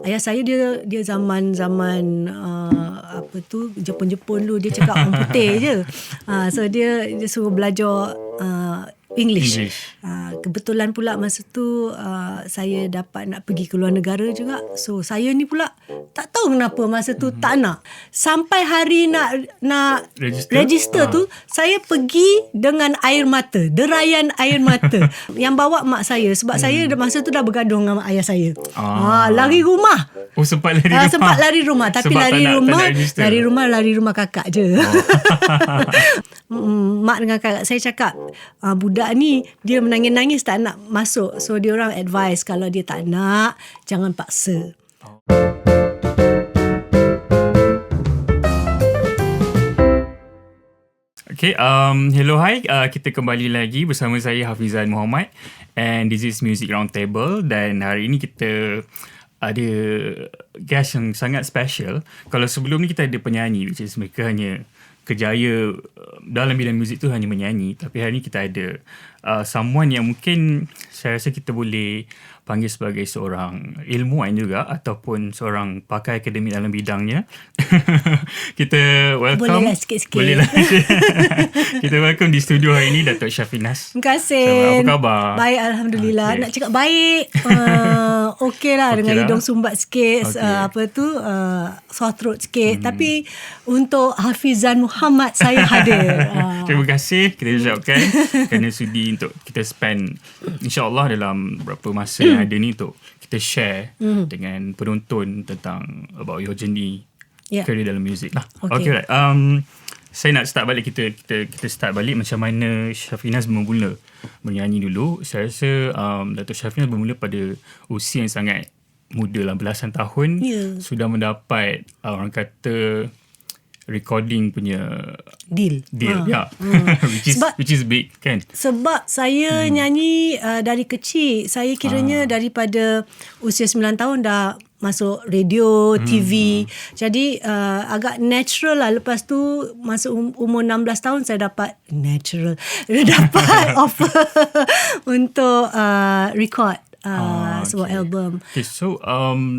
ayah saya dia zaman apa tu Jepun dulu, dia cakap orang putih je. So dia suruh belajar English. Kebetulan pula masa tu saya dapat nak pergi ke luar negara juga. So saya ni pula tak tahu kenapa masa tu tak nak. Sampai hari nak register tu, saya pergi dengan air mata, derayan air mata yang bawa mak saya. Sebab saya masa tu dah bergaduh dengan ayah saya. Lari rumah. Oh, sempat lari rumah. Sempat lari rumah. Tapi sebab lari rumah kakak je. Mak dengan kakak saya cakap, budak ni dia menangis-nangis tak nak masuk. So dia orang advise kalau dia tak nak, jangan paksa. Okay, hello, hi. Kita kembali lagi bersama saya Hafizan Muhammad and this is Music Roundtable, dan hari ini kita ada guest yang sangat special. Kalau sebelum ni kita ada penyanyi, which is mereka hanya kerjaya dalam bidang muzik tu hanya menyanyi, tapi hari ni kita ada someone yang mungkin saya rasa kita boleh panggil sebagai seorang ilmuwan juga ataupun seorang pakar akademik dalam bidangnya. Kita welcome. Boleh lah sikit-sikit. Boleh lah. Kita welcome di studio hari ini Datuk Syafinas. Terima kasih. Apa khabar? Baik, Alhamdulillah. Nak cakap baik. Okey lah dengan hidung sumbat sikit. Sore throat sikit. Tapi untuk Hafizan Muhammad saya hadir. Terima kasih kita ucapkan kerana sudi untuk kita spend insyaAllah dalam berapa masa yang ada ni untuk kita share dengan penonton tentang about your journey career dalam muzik lah. Okay, right. Saya nak start balik, kita start balik macam mana Syafinas bermula menyanyi dulu. Saya rasa Datuk Syafinas bermula pada usia yang sangat muda lah, belasan tahun. Sudah mendapat orang kata recording punya deal. which is big kan. Sebab saya nyanyi dari kecil. Saya kiranya daripada usia 9 tahun dah masuk radio, TV. Jadi agak natural lah. Lepas tu masuk umur 16 tahun saya dapat offer untuk record sebuah album. Okay, so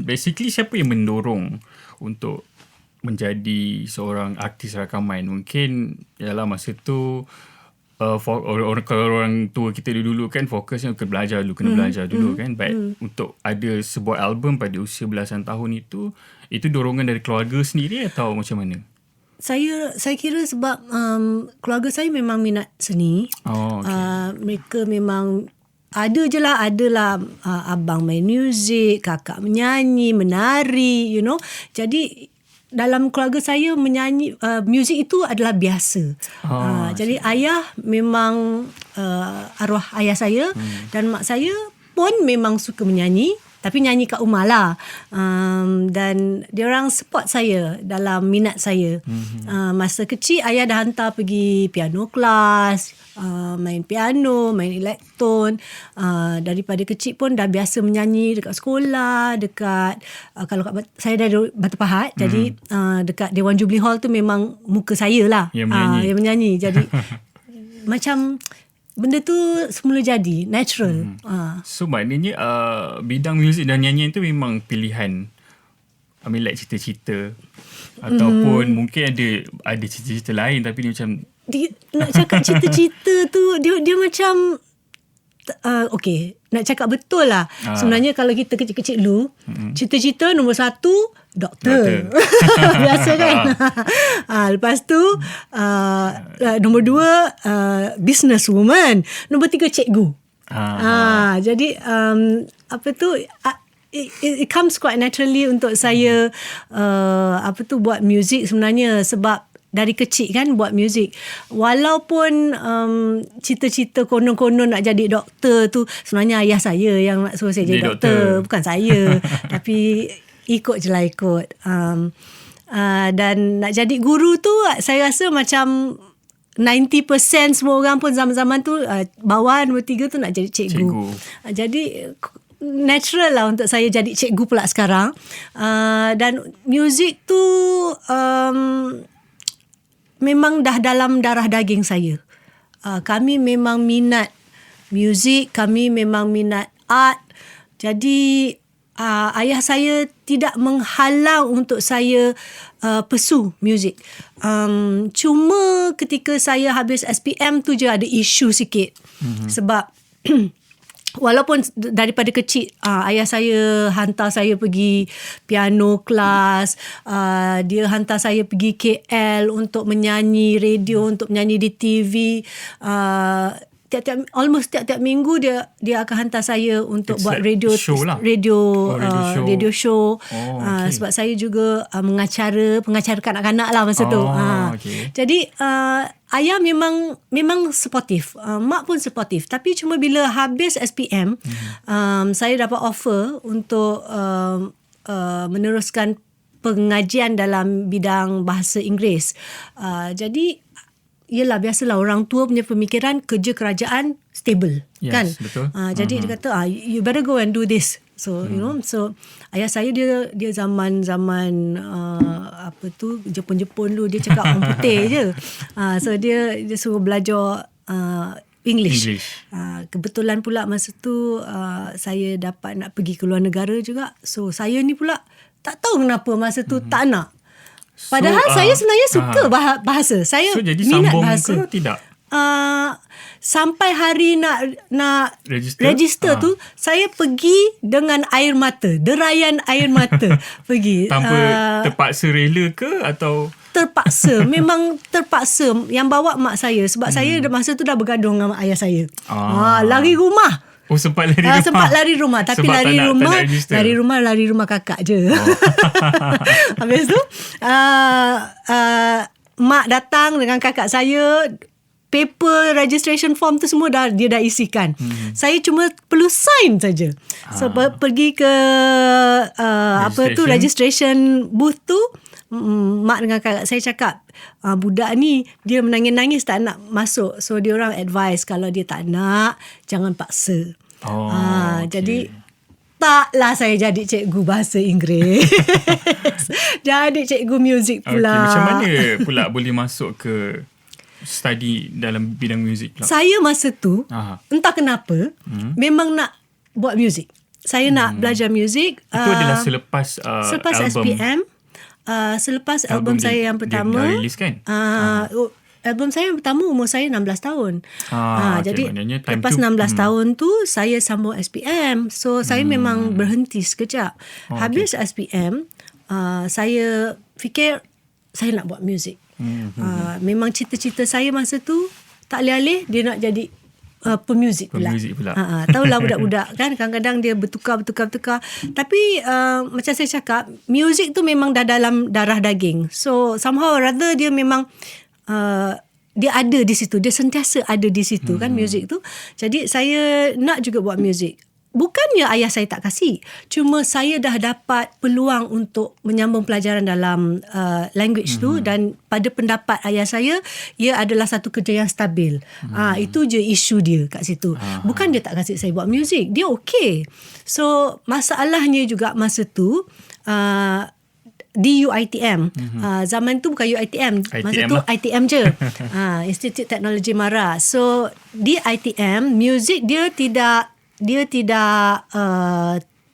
basically siapa yang mendorong untuk menjadi seorang artis rakaman? Mungkin ialah masa tu kalau orang tua kita dulu kan fokusnya kena belajar dulu kan. But untuk ada sebuah album pada usia belasan tahun itu dorongan dari keluarga sendiri atau macam mana? Saya kira sebab keluarga saya memang minat seni. Mereka memang adalah abang main muzik, kakak menyanyi, menari, Jadi dalam keluarga saya menyanyi, muzik itu adalah biasa. Jadi ayah memang arwah ayah saya dan mak saya pun memang suka menyanyi, tapi nyanyi kat rumah lah. Dan diorang support saya dalam minat saya. Masa kecil ayah dah hantar pergi piano class, main piano, main elektron. Daripada kecil pun dah biasa menyanyi dekat sekolah, dekat kalau saya dari Batu Pahat, jadi dekat Dewan Jubilee Hall tu memang muka saya lah yang menyanyi. Jadi macam benda tu semula jadi natural. So maknanya bidang muzik dan nyanyian tu memang pilihan, like cita-cita ataupun mungkin ada cita-cita lain, tapi dia macam nak cakap cita-cita tu dia macam okay, nak cakap betul lah. Sebenarnya kalau kita kecil-kecil dulu, cita-cita nombor 1 doktor. Biasa kan. Lepas tu nombor 2 businesswoman, nombor 3 cikgu. Jadi it comes quite naturally untuk saya buat muzik sebenarnya, sebab dari kecil kan buat muzik. Walaupun cita-cita konon-konon nak jadi doktor tu sebenarnya ayah saya yang nak suruh saya jadi doktor, bukan saya. Tapi ikut je lah ikut. Dan nak jadi guru tu saya rasa macam 90% semua orang pun zaman-zaman tu bawah nombor 3 tu nak jadi cikgu. Jadi natural lah untuk saya jadi cikgu pula sekarang. Dan muzik tu memang dah dalam darah daging saya. Kami memang minat muzik, kami memang minat art. Jadi ayah saya tidak menghalang untuk saya pursue muzik. Cuma ketika saya habis SPM tu je ada isu sikit. Sebab walaupun daripada kecil ayah saya hantar saya pergi piano kelas, dia hantar saya pergi KL untuk menyanyi radio, untuk menyanyi di TV. Tiap-tiap minggu dia akan hantar saya untuk buat radio show lah. radio show. Okay. Sebab saya juga pengacara kanak-kanak lah masa tu. Okay. Jadi ayah memang supportive, mak pun supportive. Tapi cuma bila habis SPM, saya dapat offer untuk meneruskan pengajian dalam bidang bahasa Inggeris. Jadi yelah, biasalah orang tua punya pemikiran kerja kerajaan stable, yes, kan? Betul. Jadi dia kata you better go and do this. So you know, so ayah saya dia zaman apa tu Jepun dulu, dia cakap orang putih je. So dia suruh belajar English. Kebetulan pula masa tu saya dapat nak pergi ke luar negara juga. So saya ni pula tak tahu kenapa masa tu tak nak. Padahal saya sebenarnya suka bahasa. Saya jadi minat sambung bahasa. ke tidak? Sampai hari nak register tu, saya pergi dengan air mata, derayan air mata pergi. Tanpa terpaksa rela ke atau? Terpaksa, memang terpaksa. Yang bawa mak saya, sebab saya masa tu dah bergaduh dengan ayah saya. Lari rumah. Oh, sempat lari rumah. Sempat lari rumah. Tapi sebab lari rumah kakak je. Habis tu mak datang dengan kakak saya, paper registration form tu semua dia dah isikan. Saya cuma perlu sign saja. So pergi ke registration booth tu, mak dengan kakak saya cakap, budak ni dia menangis-nangis tak nak masuk. So dia orang advise kalau dia tak nak, jangan paksa. Okay. Jadi taklah saya jadi cikgu bahasa Inggeris. Jadi cikgu muzik pula. Okay. Macam mana pula boleh masuk ke study dalam bidang muzik pula? Saya masa tu entah kenapa memang nak buat muzik. Saya nak belajar muzik. Itu adalah selepas album SPM. Selepas album saya yang pertama, dia release kan? album saya yang pertama umur saya 16 tahun. Jadi okay, lepas 16 tahun tu saya sambung SPM. So saya memang berhenti sekejap. Habis SPM, saya fikir saya nak buat muzik. Memang cita-cita saya masa tu tak alih-alih dia nak jadi pemuzik pula. Tahulah budak-budak kan, kadang-kadang dia bertukar. Tapi macam saya cakap, muzik tu memang dah dalam darah daging. So somehow or rather dia memang dia ada di situ, dia sentiasa ada di situ kan, muzik tu. Jadi saya nak juga buat muzik. Bukannya ayah saya tak kasih, cuma saya dah dapat peluang untuk menyambung pelajaran dalam language tu, dan pada pendapat ayah saya, ia adalah satu kerja yang stabil. Itu je isu dia kat situ. Bukan dia tak kasih saya buat muzik, dia okey. So masalahnya juga masa tu di UiTM. Zaman tu bukan UiTM. Masa tu ITM je. Institute Teknologi Mara. So di ITM, muzik dia tidak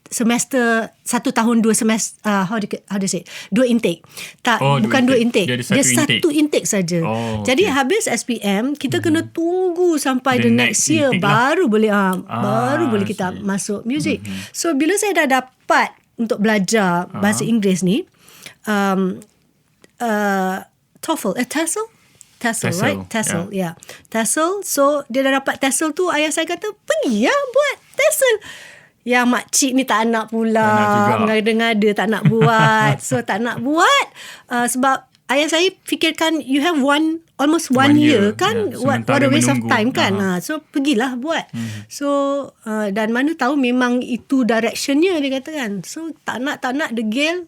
semester 1 tahun 2 semester, how do you say, 2 intake. Tak, bukan 2 intake. Dia satu intake saja. Jadi habis SPM kita kena tunggu sampai the next year baru boleh baru boleh kita masuk muzik. So bila saya dah dapat untuk belajar bahasa Inggeris ni, TOEFL, TESOL, right? TESOL, yeah. TESOL. So dia dah dapat TESOL tu, ayah saya kata, pergi lah buat TESOL. Yang makcik ni tak nak pula, ngada-ngada tak nak buat. So tak nak buat sebab ayah saya fikirkan you have almost one year kan, what a waste of time kan. So pergilah buat. So dan mana tahu memang itu directionnya, dia kata kan. So tak nak degil,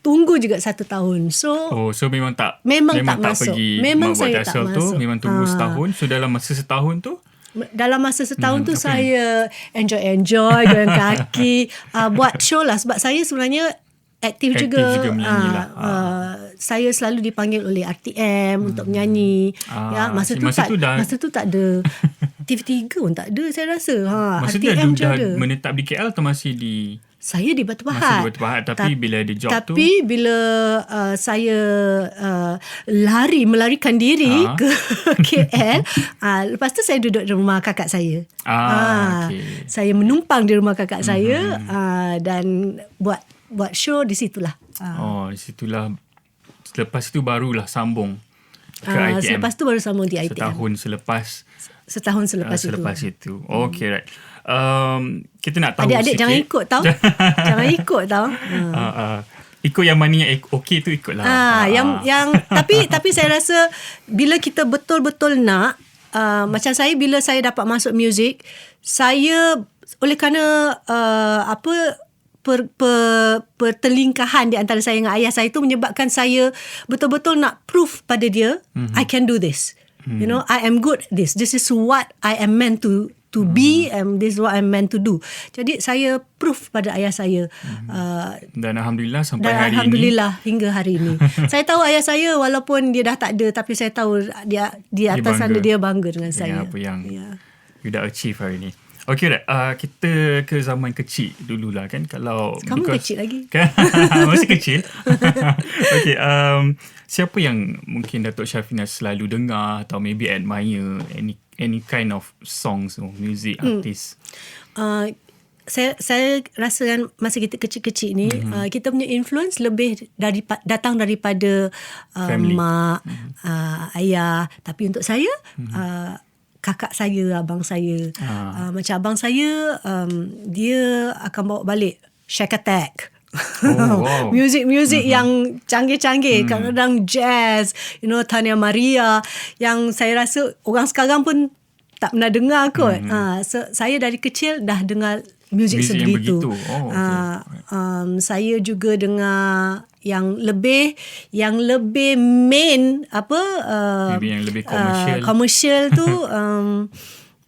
tunggu juga 1 tahun. So memang tak masuk. Pergi memang saya tak masuk tu, memang tunggu setahun. So dalam masa setahun tu saya enjoy jalan kaki, buat show lah, sebab saya sebenarnya aktif juga saya selalu dipanggil oleh RTM untuk menyanyi. Masa tu tak ada TV3 pun tak ada saya rasa. Maksudnya RTM je dah ada. menetap di KL atau masih di... Saya di Batu Pahat. Masih di Batu Pahat, tapi bila ada job tu... Tapi bila saya melarikan diri ke KL, lepas tu saya duduk di rumah kakak saya. Okay. Saya menumpang di rumah kakak saya dan buat show di situlah. Di situlah. Selepas itu barulah sambung ke ITM. Selepas tu baru sambung di ITM. Setahun selepas itu. Okay, right. Kita nak tahu adik-adik sikit. jangan ikut tau. Jangan ikut tau. Ikut yang mana yang okey tu ikutlah. Yang tapi saya rasa bila kita betul-betul nak, macam saya bila saya dapat masuk muzik, saya oleh kerana pertelingkahan di antara saya dengan ayah saya itu menyebabkan saya betul-betul nak prove pada dia, I can do this. You know, I am good at this. This is what I am meant to be, and this is what I'm meant to do. Jadi saya proof pada ayah saya. Dan Alhamdulillah sampai hari Alhamdulillah hingga hari ini. Saya tahu ayah saya walaupun dia dah tak ada, tapi saya tahu dia di atas sana dia bangga dengan saya. Apa yang you dah achieve hari ini. Okay, kita ke zaman kecil dululah kan. Kalau kamu kecil lagi kan? Masih kecil. Okay, siapa yang mungkin Datuk Syafina selalu dengar atau maybe admire any kind of songs or music artist? Saya rasa kan masa kita kecil-kecil ni, kita punya influence lebih datang daripada mak, ayah. Tapi untuk saya, kakak saya, abang saya. Macam abang saya, dia akan bawa balik Shack Attack. Wow. Music yang canggih-canggih, kadang-kadang jazz, Tania Maria, yang saya rasa orang sekarang pun tak pernah dengar kot. So, saya dari kecil dah dengar music sebegitu. Saya juga dengar yang lebih main maybe yang lebih komersial tu.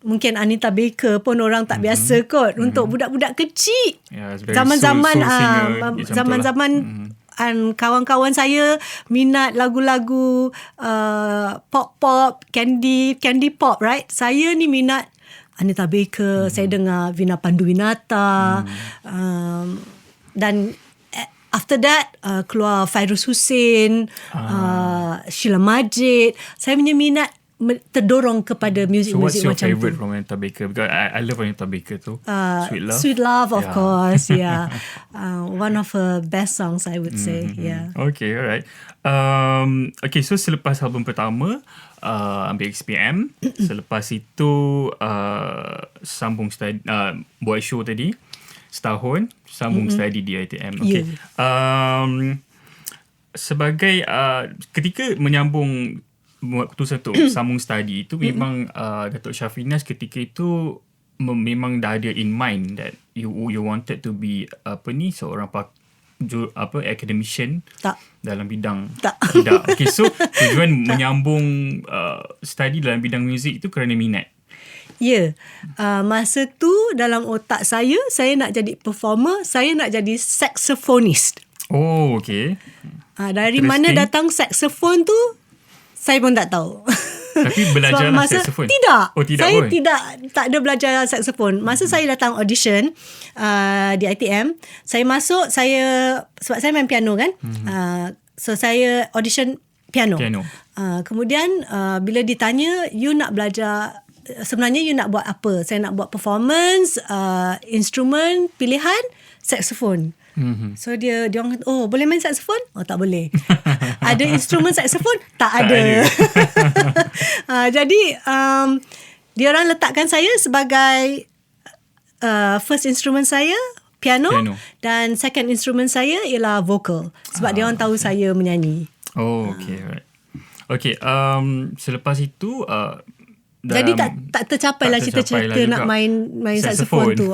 Mungkin Anita Baker pun orang tak biasa kot untuk budak-budak kecil. Zaman-zaman kawan-kawan saya minat lagu-lagu pop, candy pop, right? Saya ni minat Anita Baker, saya dengar Vina Panduwinata, dan after that keluar Fairuz Hussein, Sheila Majid. Saya punya minat terdorong kepada muzik-muzik macam tu. So what's your favourite from Anita Baker? Because I love Anita Baker tu. Sweet Love, of course. Yeah. One of her best songs, I would say. Yeah. Okay, alright. Okay, so selepas album pertama, ambil XPM. Selepas itu sambung study, buat show tadi setahun, sambung study di ITM. Okay. Sebagai ketika menyambung buat keputusan untuk sambung study itu, memang Datuk Syafina ketika itu memang dah ada in mind that you wanted to be seorang academician dalam bidang. Tidak. Okay, so tujuan menyambung study dalam bidang muzik itu kerana minat. Ya, masa tu dalam otak saya nak jadi performer, saya nak jadi saxophonist. Oh, okay. Dari mana datang saxophone tu, saya pun tak tahu. Tapi belajar saxophone? Tidak. Oh, tidak saya pun? tak ada belajar saxophone. Masa saya datang audition di ITM, saya masuk, sebab saya main piano kan. So saya audition piano. Kemudian bila ditanya, you nak belajar, sebenarnya you nak buat apa? Saya nak buat performance, instrumen pilihan, saxophone. So dia orang kata, oh boleh main saxophone? Oh tak boleh. Ada instrumen saxophone? Tak ada. Jadi dia orang letakkan saya sebagai first instrument saya piano, dan second instrument saya ialah vocal, sebab dia orang tahu saya menyanyi. Oh, okay, right. Okay, selepas itu jadi tak tercapai lah cita-cita nak main saxophone tu.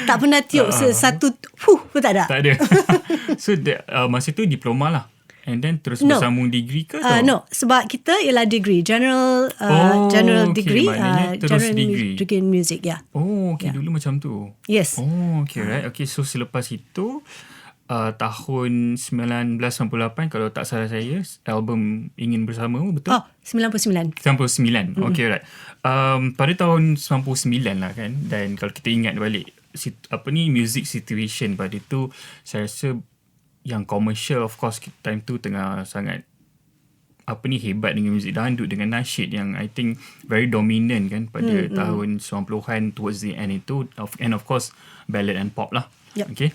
Tak pernah tiup satu pun tak ada. Tak ada. So masa tu diploma lah. And then terus bersambung degree ke? No, sebab kita ialah degree, general degree, terus general degree in music, ya. Oh, okay, dulu macam tu. Yes. Oh, okay, right. Okay, so selepas itu tahun 1998 kalau tak salah saya, album Ingin Bersamamu, betul? 99. 99. Okay, right. Pada tahun 99 lah kan, dan kalau kita ingat balik music situation pada tu, saya rasa yang commercial, of course time tu tengah sangat hebat dengan muzik dangdut, dengan nasyid yang I think very dominant kan pada tahun 90-an towards the end itu, and of course ballad and pop lah. Yep. Okay.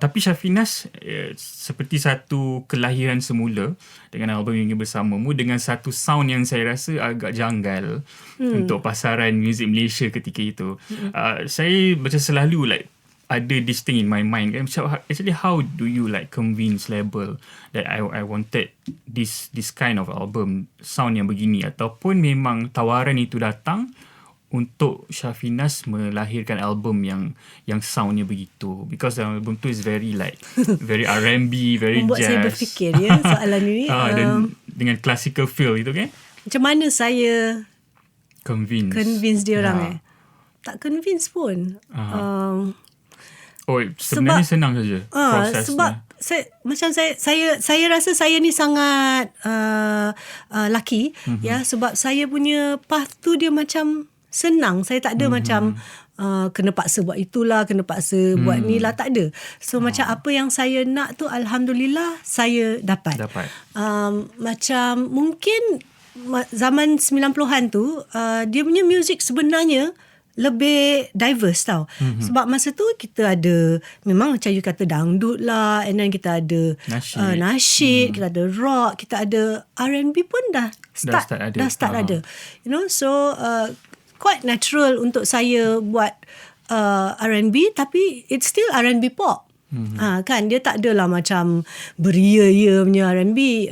Tapi Shafinas seperti satu kelahiran semula dengan album Ingin Bersamamu, dengan satu sound yang saya rasa agak janggal untuk pasaran muzik Malaysia ketika itu. Saya macam selalu like ada this thing in my mind kan, actually how do you like convince label that I wanted this kind of album, sound yang begini, ataupun memang tawaran itu datang untuk Shafinas melahirkan album yang soundnya begitu, because the album tu is very like very R&B, very membuat jazz. saya berfikir soalan ini. Dan dengan classical feel itu kan. Macam mana saya convince dia orang tak convince pun. Sebenarnya senang saja prosesnya. Sebab saya rasa saya ni sangat lucky sebab saya punya path tu dia macam senang. Saya tak ada macam kena paksa buat itulah, kena paksa buat ni lah, tak ada. So macam apa yang saya nak tu alhamdulillah saya dapat. Macam mungkin zaman 90-an tu dia punya music sebenarnya lebih diverse tau. Sebab masa tu kita ada, memang macam you kata dangdut lah, and then kita ada nasyid, kita ada rock, kita ada R&B pun dah start ada. You know, so quite natural untuk saya buat R&B, tapi it's still R&B pop. Kan dia tak adalah macam beria-ia punya R&B.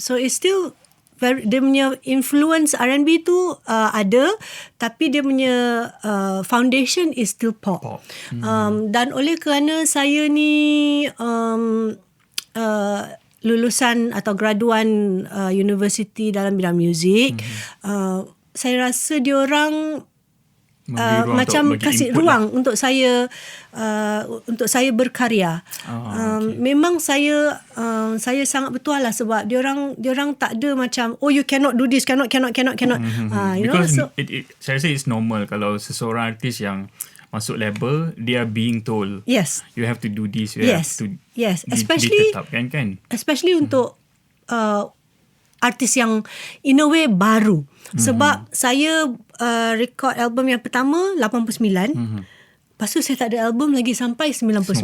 So it's still dia punya influence R&B tu ada, tapi dia punya foundation is still pop. Dan oleh kerana saya ni lulusan atau graduan universiti dalam bidang muzik, saya rasa diorang macam kasih ruang untuk saya berkarya. Memang saya sangat betul lah, sebab diorang tak ada macam you cannot do this, cannot. You because know, so saya rasa it's normal kalau seseorang artis yang masuk label, they are being told you have to do this, you have to especially ditetapkan kan, especially untuk artis yang in a way baru. Sebab saya record album yang pertama 89. Lepas tu saya tak ada album lagi sampai 99.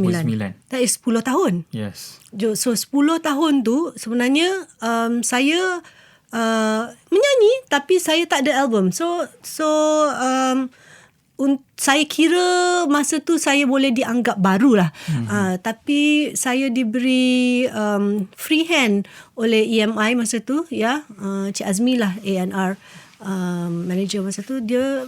That is 10 tahun. Yes. So 10 tahun tu sebenarnya saya menyanyi, tapi saya tak ada album. So saya kira masa tu saya boleh dianggap baru lah. Tapi saya diberi free hand oleh EMI masa tu, Cik Azmi lah, A&R manager masa tu. Dia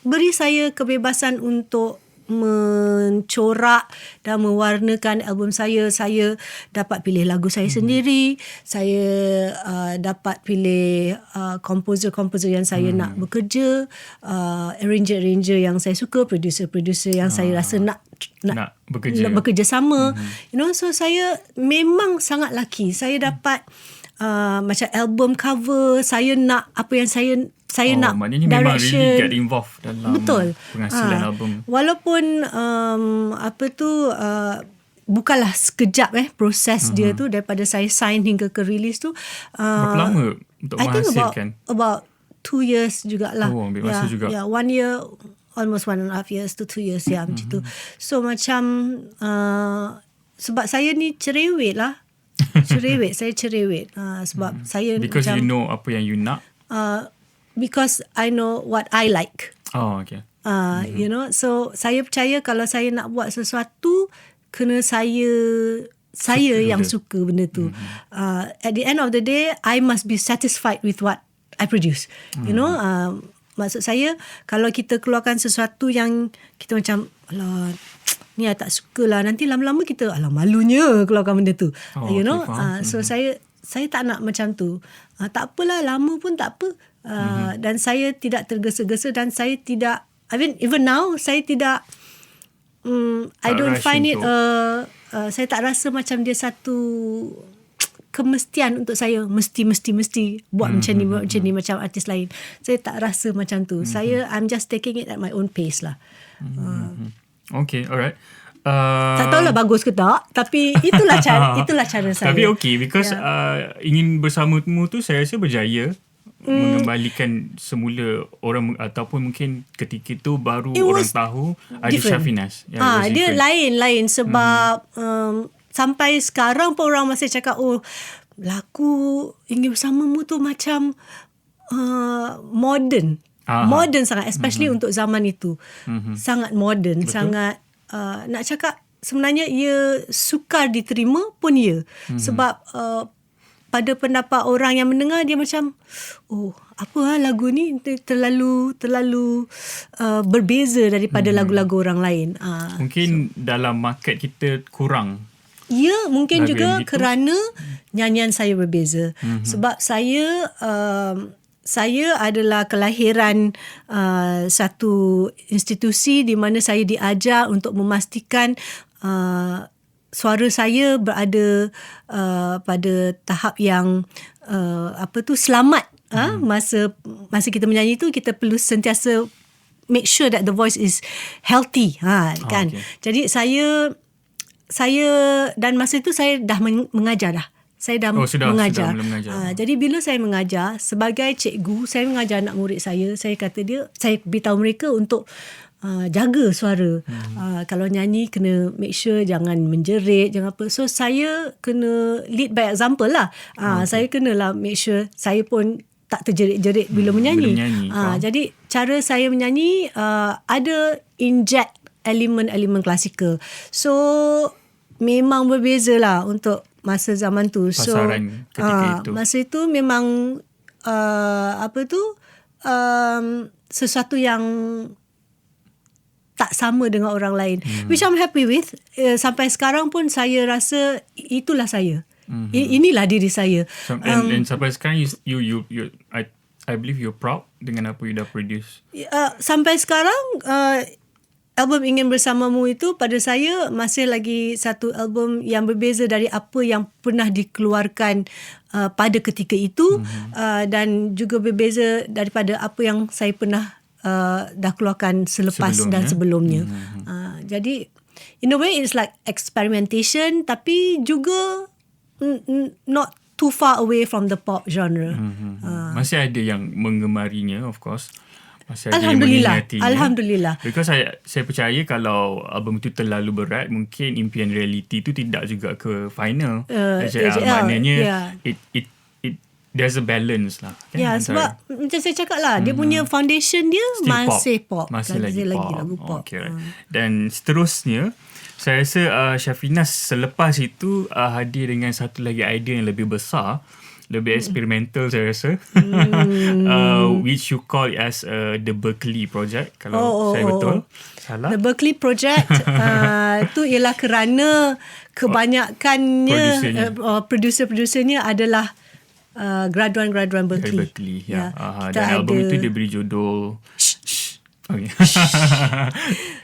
beri saya kebebasan untuk mencorak dan mewarnakan album saya. Saya dapat pilih lagu saya sendiri. Saya dapat pilih komposer-komposer yang saya nak bekerja, arranger-arranger yang saya suka, producer-producer yang saya rasa nak bekerja sama. You know, so saya memang sangat lucky. Saya dapat macam album cover, saya nak apa yang saya nak, maknanya direction. Memang really get involved dalam penghasilan album. Walaupun bukanlah sekejap proses dia tu, daripada saya sign hingga ke release tu. Berapa lama untuk menghasilkan? About 2 years jugalah. Ambil masa juga. 1 year, almost 1.5 years to 2 years macam tu. So macam sebab saya ni cerewet lah. Saya cerewet. Sebab saya because macam, you know apa yang you nak. Because I know what I like. Okay. You know, so saya percaya kalau saya nak buat sesuatu, kena saya yang suka benda tu. At the end of the day, I must be satisfied with what I produce. You know, maksud saya, kalau kita keluarkan sesuatu yang kita macam, alah, ni I tak suka lah, nanti lama-lama kita, alah, malunya keluarkan benda tu. You know, so saya tak nak macam tu. Tak apalah, lama pun tak apa. Dan saya tidak tergesa-gesa, dan saya tidak, even now saya tidak I don't rush find it untuk- saya tak rasa macam dia satu kemestian untuk saya mesti buat macam ni buat macam ni macam artis lain. Saya tak rasa macam tu. Saya I'm just taking it at my own pace lah. Okay, alright. Tak tahulah bagus ke tak, tapi itulah cara saya. Tapi okay, because ingin bersamamu tu saya rasa berjaya mengembalikan semula orang, ataupun mungkin ketika itu baru orang tahu ada Syafinas. Dia lain sebab sampai sekarang pun orang masih cakap, oh lagu Ingin Bersamamu tu macam modern. Modern sangat, especially untuk zaman itu. Sangat modern, sangat nak cakap sebenarnya ia sukar diterima pun ya. Sebab pada pendapat orang yang mendengar, dia macam, oh apa lagu ni terlalu berbeza daripada lagu-lagu orang lain. Mungkin dalam market kita kurang. Ya, mungkin lagu juga yang gitu. kerana nyanyian saya berbeza. Sebab saya adalah kelahiran satu institusi di mana saya diajar untuk memastikan suara saya berada pada tahap yang selamat. Masa kita menyanyi tu, kita perlu sentiasa make sure that the voice is healthy, kan. Okay. Jadi saya dan masa itu saya dah mengajar dah. Saya dah mengajar. Sudah mengajar. Jadi bila saya mengajar sebagai cikgu, saya mengajar anak murid saya beritahu mereka untuk jaga suara. Kalau nyanyi kena make sure jangan menjerit, jangan apa. So saya kena lead by example lah. Saya kenalah make sure saya pun tak terjerit-jerit bila menyanyi. Jadi cara saya menyanyi ada inject elemen-elemen klasikal. So memang berbeza lah untuk masa zaman tu. Pasaran ketika itu. Masa itu memang sesuatu yang tak sama dengan orang lain, which I'm happy with. Sampai sekarang pun saya rasa itulah saya. Inilah diri saya. And sampai sekarang I believe you're proud dengan apa you dah produce. Sampai sekarang album Ingin Bersamamu itu pada saya masih lagi satu album yang berbeza dari apa yang pernah dikeluarkan pada ketika itu, dan juga berbeza daripada apa yang saya pernah dah keluarkan sebelumnya. Jadi in a way it's like experimentation, tapi juga not too far away from the pop genre. Masih ada yang menggemarinya, of course. Masih ada yang meminatinya. Alhamdulillah. Because saya percaya kalau album itu terlalu berat, mungkin Impian Reality itu tidak juga ke final. Maknanya it there's a balance lah. Ya, sebab macam saya cakap lah, dia punya foundation dia masih pop. Masih lagi lagu pop. Okay, right. Dan seterusnya, saya rasa Syafinas selepas itu hadir dengan satu lagi idea yang lebih besar, lebih eksperimental saya rasa, which you call it as the Berkeley Project, kalau saya betul. Salah. The Berkeley Project tu ialah kerana kebanyakannya producer-producernya adalah graduan Berkeley. Ya. Dan album itu dia beri judul Okay.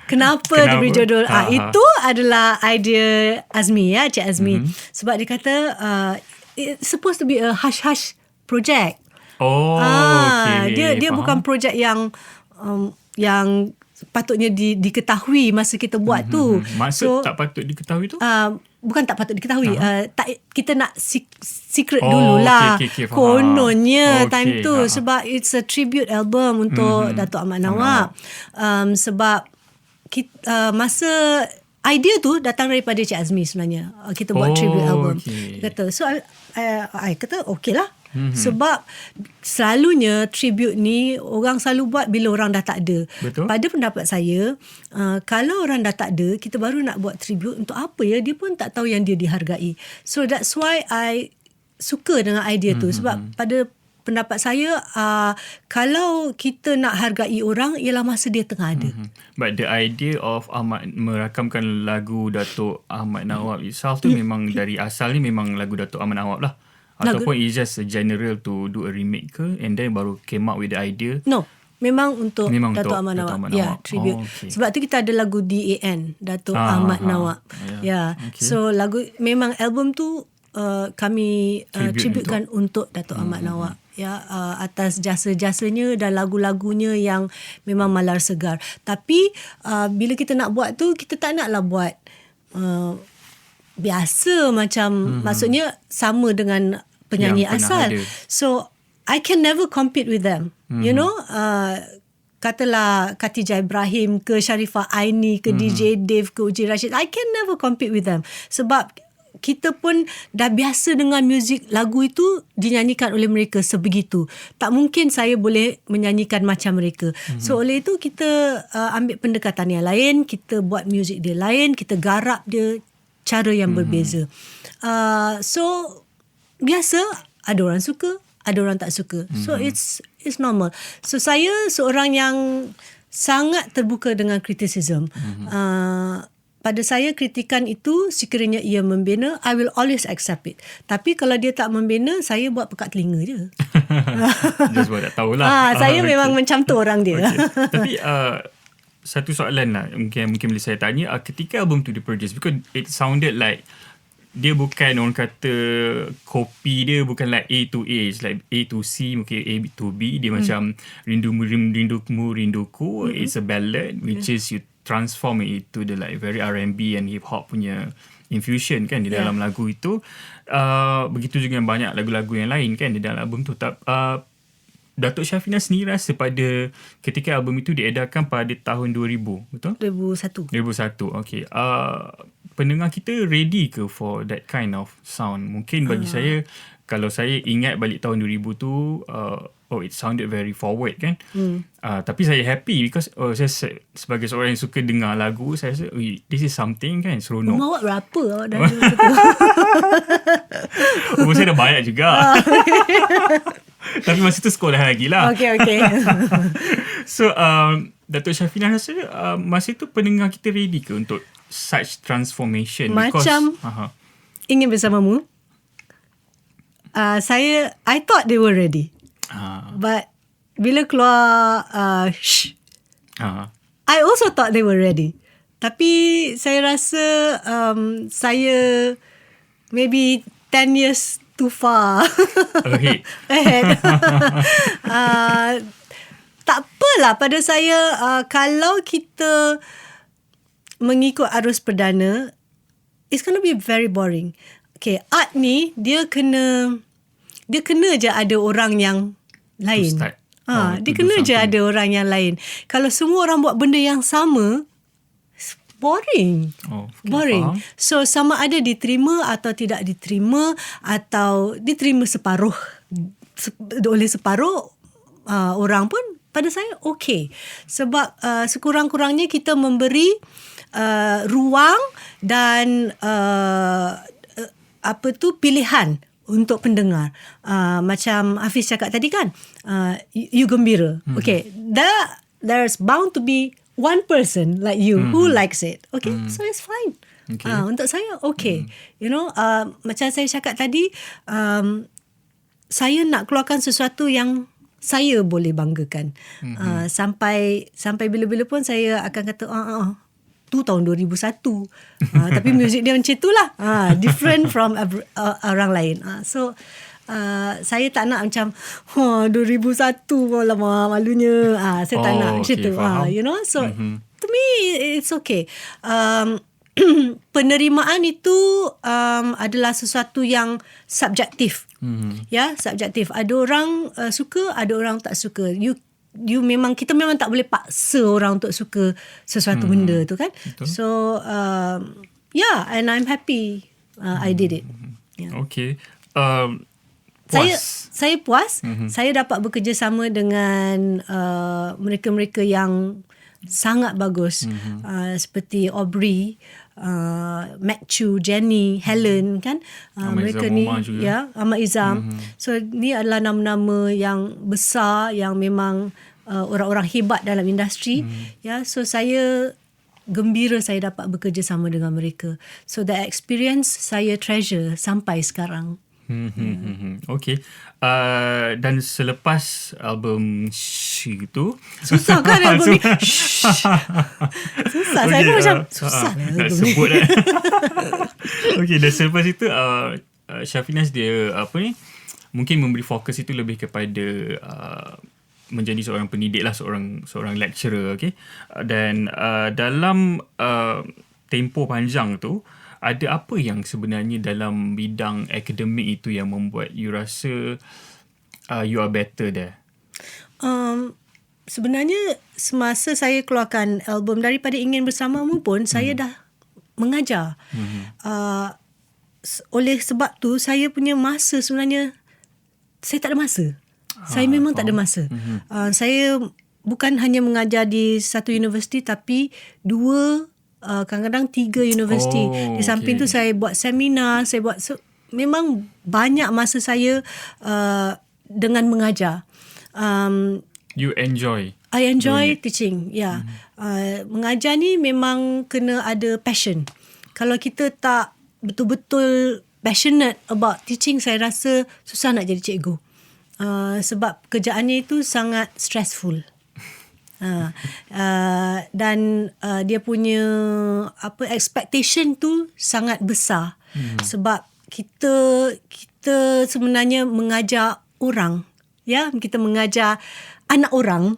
Kenapa dia beri judul? Itu adalah idea Azmi, Cik Azmi. Sebab dia kata it's supposed to be a hush-hush project. Okay. Dia bukan projek yang patutnya diketahui masa kita buat tu. Maksud tak patut diketahui tu? Bukan tak patut diketahui. Kita nak secret dululah. Okay, kononnya time tu. Sebab it's a tribute album untuk Datuk Ahmad Nawab. Sebab masa idea tu datang daripada Cik Azmi sebenarnya. Kita buat tribute album. Dia kata, so I kata okey lah. Sebab selalunya tribute ni orang selalu buat bila orang dah tak ada. Betul. Pada pendapat saya, kalau orang dah tak ada, kita baru nak buat tribute untuk apa ya? Dia pun tak tahu yang dia dihargai. So that's why I suka dengan idea tu. Sebab pada pendapat saya, kalau kita nak hargai orang, ialah masa dia tengah ada. But the idea of Ahmad merakamkan lagu Datuk Ahmad Nawab itself tu memang dari asal ni memang lagu Datuk Ahmad Nawab lah. Ataupun it's just a general to do a remake ke, and then baru came up with the idea. No. memang untuk Memang Datuk untuk Ahmad Datuk Nawab. Ahmad Ya, Nawab. tribute. Okay. Sebab tu kita ada lagu DAN, Datuk Ahmad Nawab. Ya. Okay. So lagu memang album tu kami tributekan untuk Datuk Ahmad Nawab. Ya, atas jasa-jasanya dan lagu-lagunya yang memang malar segar. Tapi bila kita nak buat tu, kita tak naklah buat biasa macam maksudnya sama dengan penyanyi yang asal. ada. So I can never compete with them. You know, katalah Khatijah Ibrahim ke Sharifah Aini ke DJ Dave ke Uji Rashid, I can never compete with them. Sebab kita pun dah biasa dengan muzik lagu itu dinyanyikan oleh mereka sebegitu. Tak mungkin saya boleh menyanyikan macam mereka. So oleh itu kita ambil pendekatan yang lain, kita buat muzik dia lain, kita garap dia cara yang berbeza. So biasa, ada orang suka, ada orang tak suka. So it's normal. So saya seorang yang sangat terbuka dengan criticism. Pada saya kritikan itu sekiranya ia membina, I will always accept it. Tapi kalau dia tak membina, saya buat pekat telinga je. Just buat tak tahulah. Saya memang macam tu orang dia. Okay. Tapi satu soalan lah mungkin boleh saya tanya, ketika album tu diproduce, because it sounded like dia bukan, orang kata kopi dia bukan like A to A, it's like A to C, mungkin A to B. Dia macam rinduku. It's a ballad which is you transform it to the like very R&B and hip hop punya infusion kan di dalam lagu itu. Begitu juga banyak lagu-lagu yang lain kan di dalam album tu. Datuk Syafina sendiri rasa pada ketika album itu diedarkan pada tahun 2000, betul? 2001. Okay. Pendengar kita ready ke for that kind of sound? Mungkin bagi saya, kalau saya ingat balik tahun 2000 tu, it sounded very forward kan. Tapi saya happy because saya sebagai seorang yang suka dengar lagu, saya rasa this is something kan, seronok. Umur awak berapa awak dah dulu tu? Umur saya dah banyak juga. Tapi masa tu sekolah lagi lah. Okay. So Datuk Syafina rasa masa tu pendengar kita ready ke untuk such transformation? Macam ingin bersamamu, I thought they were ready. But bila keluar I also thought they were ready. Tapi saya rasa saya maybe 10 years too far ahead. Tak apalah pada saya, kalau kita mengikut arus perdana, it's going to be very boring. Okay, art ni dia kena je ada orang yang lain. Dia kena je ada orang yang lain. Kalau semua orang buat benda yang sama, boring. Boring. Faham. So sama ada diterima atau tidak diterima, atau diterima separuh oleh separuh orang pun, pada saya okey. Sebab sekurang-kurangnya kita memberi ruang dan pilihan untuk pendengar. Macam Hafiz cakap tadi kan, you gembira. Okay, there's bound to be one person like you who likes it. Okay, so it's fine. Okay. Untuk saya okay. You know, macam saya cakap tadi, saya nak keluarkan sesuatu yang saya boleh banggakan. Sampai bila-bila pun saya akan kata tu tahun 2001. Tapi muzik dia macam itulah. Different from orang lain. So saya tak nak macam 2001 lama malunya. Saya tak nak macam tu. You know, so to me it's okay. Penerimaan itu adalah sesuatu yang subjektif. Ya, subjektif. Ada orang suka, ada orang tak suka. Kita memang tak boleh paksa orang untuk suka sesuatu benda tu kan. Betul. So and I'm happy I did it. Okay. Saya puas. Saya dapat bekerjasama dengan mereka-mereka yang sangat bagus, seperti Aubrey, Mac Chu, Jenny, Helen kan. Mereka ni Ahmad Izam. So ni adalah nama-nama yang besar yang memang orang-orang hebat dalam industri. So saya gembira saya dapat bekerjasama dengan mereka. So that experience saya treasure sampai sekarang. Okay. Dan selepas album She tu, Susah kan album ni? Susah. Saya pun macam susah lah nak album ni. sebut kan. Okay, dan selepas itu Syafinas dia mungkin memberi fokus itu lebih kepada menjadi seorang pendidik lah, seorang lecturer. Okay, dan dalam tempoh panjang tu, ada apa yang sebenarnya dalam bidang akademik itu yang membuat you rasa you are better there? Sebenarnya semasa saya keluarkan album Daripada Ingin Bersamamu pun saya dah mengajar. Oleh sebab tu saya punya masa sebenarnya saya tak ada masa. Saya memang tak ada masa. Saya bukan hanya mengajar di satu universiti tapi 2 kadang-kadang 3 universiti. Di samping tu saya buat seminar, saya buat memang banyak masa saya dengan mengajar. You enjoy? I enjoy teaching. Yeah. Mengajar ni memang kena ada passion. Kalau kita tak betul-betul passionate about teaching, saya rasa susah nak jadi cikgu. Sebab kerjaannya itu sangat stressful. Dan dia punya expectation tu sangat besar. Sebab kita sebenarnya mengajar orang, ya, kita mengajar anak orang.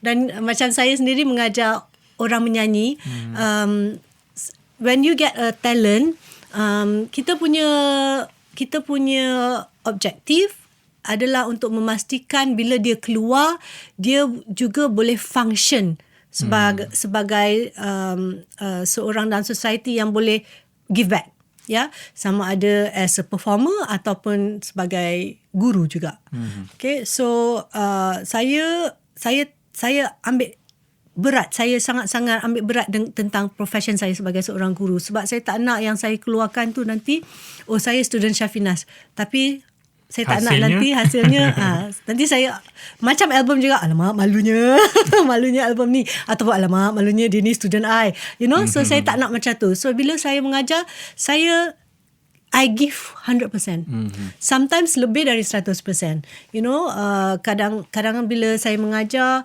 Dan macam saya sendiri mengajar orang menyanyi. When you get a talent, kita punya objektif adalah untuk memastikan bila dia keluar, dia juga boleh function sebagai seorang dalam society yang boleh give back. Ya, sama ada as a performer ataupun sebagai guru juga. Okay, so saya ambil berat. Saya sangat-sangat ambil berat tentang profession saya sebagai seorang guru. Sebab saya tak nak yang saya keluarkan tu nanti, saya student Syafinas. Tapi saya tak nak nanti hasilnya nanti saya macam album juga, alamak malunya malunya album ni, ataupun alamak malunya dia ni student I, so saya tak nak macam tu. So bila saya mengajar, I give 100%. Sometimes lebih dari 100%. Kadang-kadang bila saya mengajar,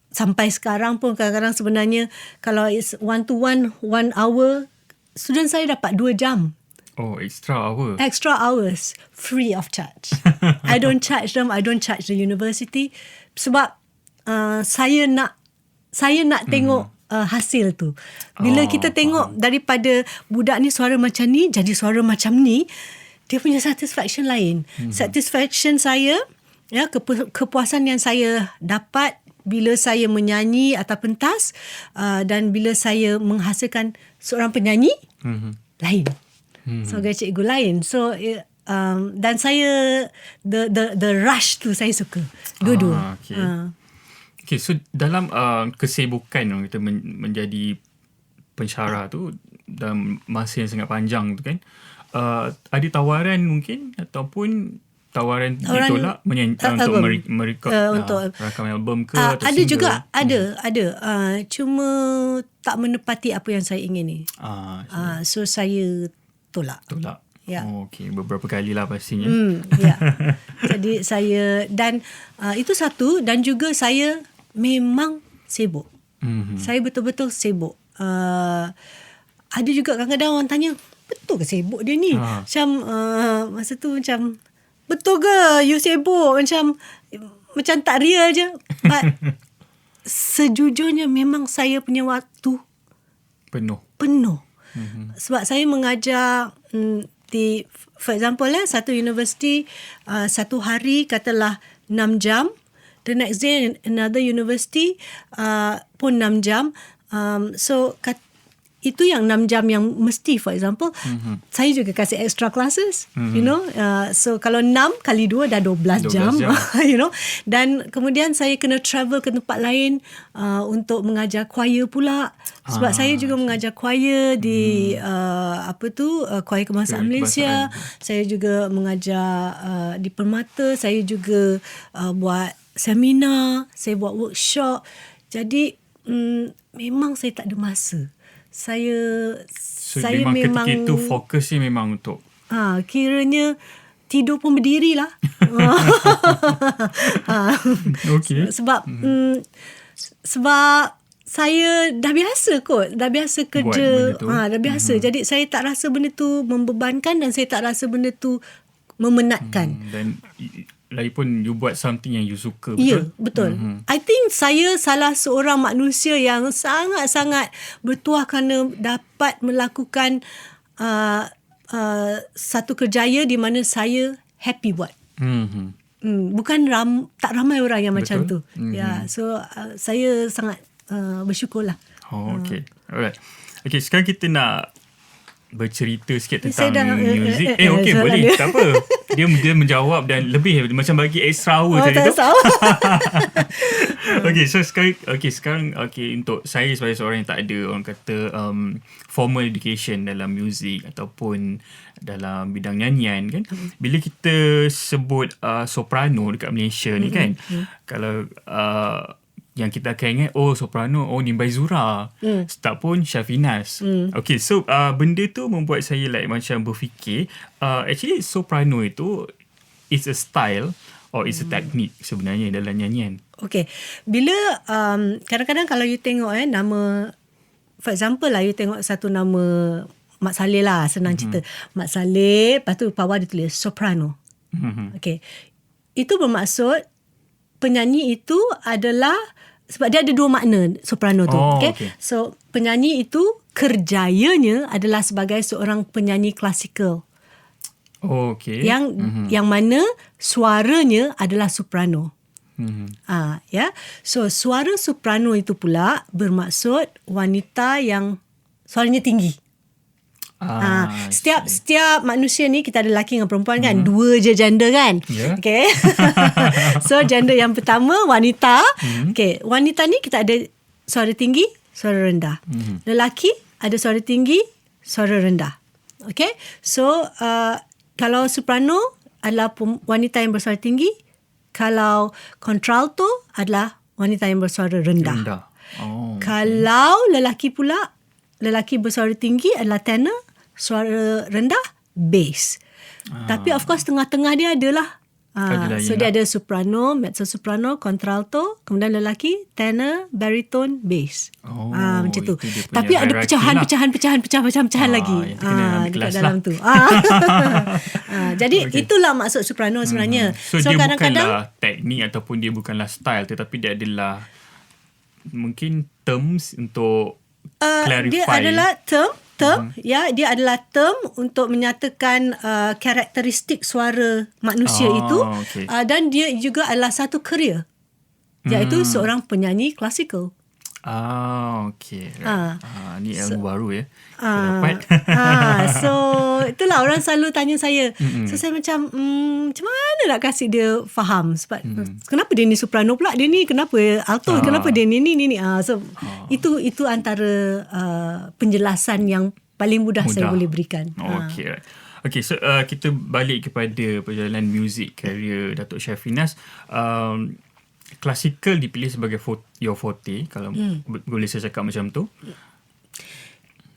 sampai sekarang pun kadang-kadang sebenarnya kalau it's 1-to-1 1 hour, student saya dapat 2 jam. Oh, extra hour. Extra hours, free of charge. I don't charge them. I don't charge the university. Sebab saya nak tengok hasil tu. Bila kita tengok daripada budak ni suara macam ni jadi suara macam ni, dia punya satisfaction lain. Satisfaction saya, ya, kepuasan yang saya dapat bila saya menyanyi atau pentas, dan bila saya menghasilkan seorang penyanyi lain. Sebagai cikgu lain. So dan saya the rush tu saya suka. Dua-dua. Okay, so dalam kesibukan kita menjadi pensyarah tu dalam masa yang sangat panjang tu kan, ada tawaran mungkin ataupun tawaran ditolak untuk merekod rakam album ke atau ada single? juga ada cuma tak menepati apa yang saya ingin ni. So saya tolak. Ya. Okay, beberapa kali lah pastinya. Ya. Jadi saya, dan itu satu, dan juga saya memang sibuk. Saya betul-betul sibuk. Ada juga kadang-kadang orang tanya, betul ke sibuk dia ni? Macam masa tu macam, betul ke you sibuk? Macam tak real je. But sejujurnya memang saya punya waktu penuh. Sebab saya mengajar di, for example satu universiti, satu hari katalah 6 jam, the next day another university pun 6 jam. So itu yang 6 jam yang mesti, for example, saya juga kasih extra classes, so kalau 6 kali 2 dah 12 jam. Dan kemudian saya kena travel ke tempat lain untuk mengajar choir pula, sebab saya juga mengajar choir di choir kebangsaan Malaysia. Saya juga mengajar di Permata, saya juga buat seminar, saya buat workshop. Jadi memang saya tak ada masa. Saya memang ketika itu fokusnya memang untuk kiranya tidur pun berdiri lah. Okay. Sebab saya dah biasa kot. Dah biasa kerja. Dah biasa. Jadi saya tak rasa benda tu membebankan dan saya tak rasa benda tu memenatkan. Dan lagipun you buat something yang you suka, betul? Ya, betul. I think saya salah seorang manusia yang sangat-sangat bertuah kerana dapat melakukan satu kerjaya di mana saya happy buat. Bukan tak ramai orang yang betul? Macam tu. Ya, so saya sangat bersyukurlah. Okay. Alright. Okay, sekarang kita nak bercerita sikit tentang muzik. Okay, boleh. Tak apa. Dia menjawab dan lebih macam bagi extra hour tadi tu. Okay, so sekarang untuk saya sebagai seorang yang tak ada orang kata formal education dalam muzik ataupun dalam bidang nyanyian kan. Bila kita sebut soprano dekat Malaysia ni kan. Kalau yang kita akan ingat soprano Nimbai Zura, start pun Syafinas. Okay, so benda tu membuat saya macam berfikir actually soprano itu is a style or is a technique sebenarnya dalam nyanyian. Okay, bila kadang-kadang kalau you tengok nama, for example lah, you tengok satu nama Mat Salleh lah, senang cerita. Mat Salleh, lepas tu bawah dia tulis soprano. Okay, itu bermaksud penyanyi itu adalah, sebab dia ada dua makna soprano tu. Okay? So penyanyi itu kerjayanya adalah sebagai seorang penyanyi klasikal. Yang mana suaranya adalah soprano. Ya. So suara soprano itu pula bermaksud wanita yang suaranya tinggi. Setiap manusia ni kita ada lelaki dengan perempuan kan, dua je gender kan. Okay. So gender yang pertama wanita. Okay, wanita ni kita ada suara tinggi, suara rendah. Lelaki ada suara tinggi, suara rendah. Okay. So kalau soprano adalah wanita yang bersuara tinggi, kalau contralto adalah wanita yang bersuara rendah. Kalau lelaki bersuara tinggi adalah tenor, suara rendah bass. Tapi of course tengah-tengah dia adalah so dia ada soprano, mezzo soprano, contralto, kemudian lelaki tenor, baritone, bass. Macam tu. Tapi ada pecahan lagi dekat dalam tu. Jadi itulah maksud soprano sebenarnya. So dia bukanlah teknik ataupun dia bukanlah style, tetapi dia adalah mungkin terms untuk clarify. Dia adalah term, ya, dia adalah term untuk menyatakan karakteristik suara manusia itu. Dan dia juga adalah satu career, iaitu seorang penyanyi klasikal. Okay. Ni ilmu baru ya. So itulah orang selalu tanya saya. So saya macam mana nak kasih dia faham, sebab kenapa dia ni soprano pula, dia ni kenapa alto, kenapa dia ni. So itu antara penjelasan yang paling mudah saya boleh berikan. Okay, so kita balik kepada perjalanan muzik career Datuk Syafinas. Klasikal dipilih sebagai your forte, kalau boleh saya cakap macam tu.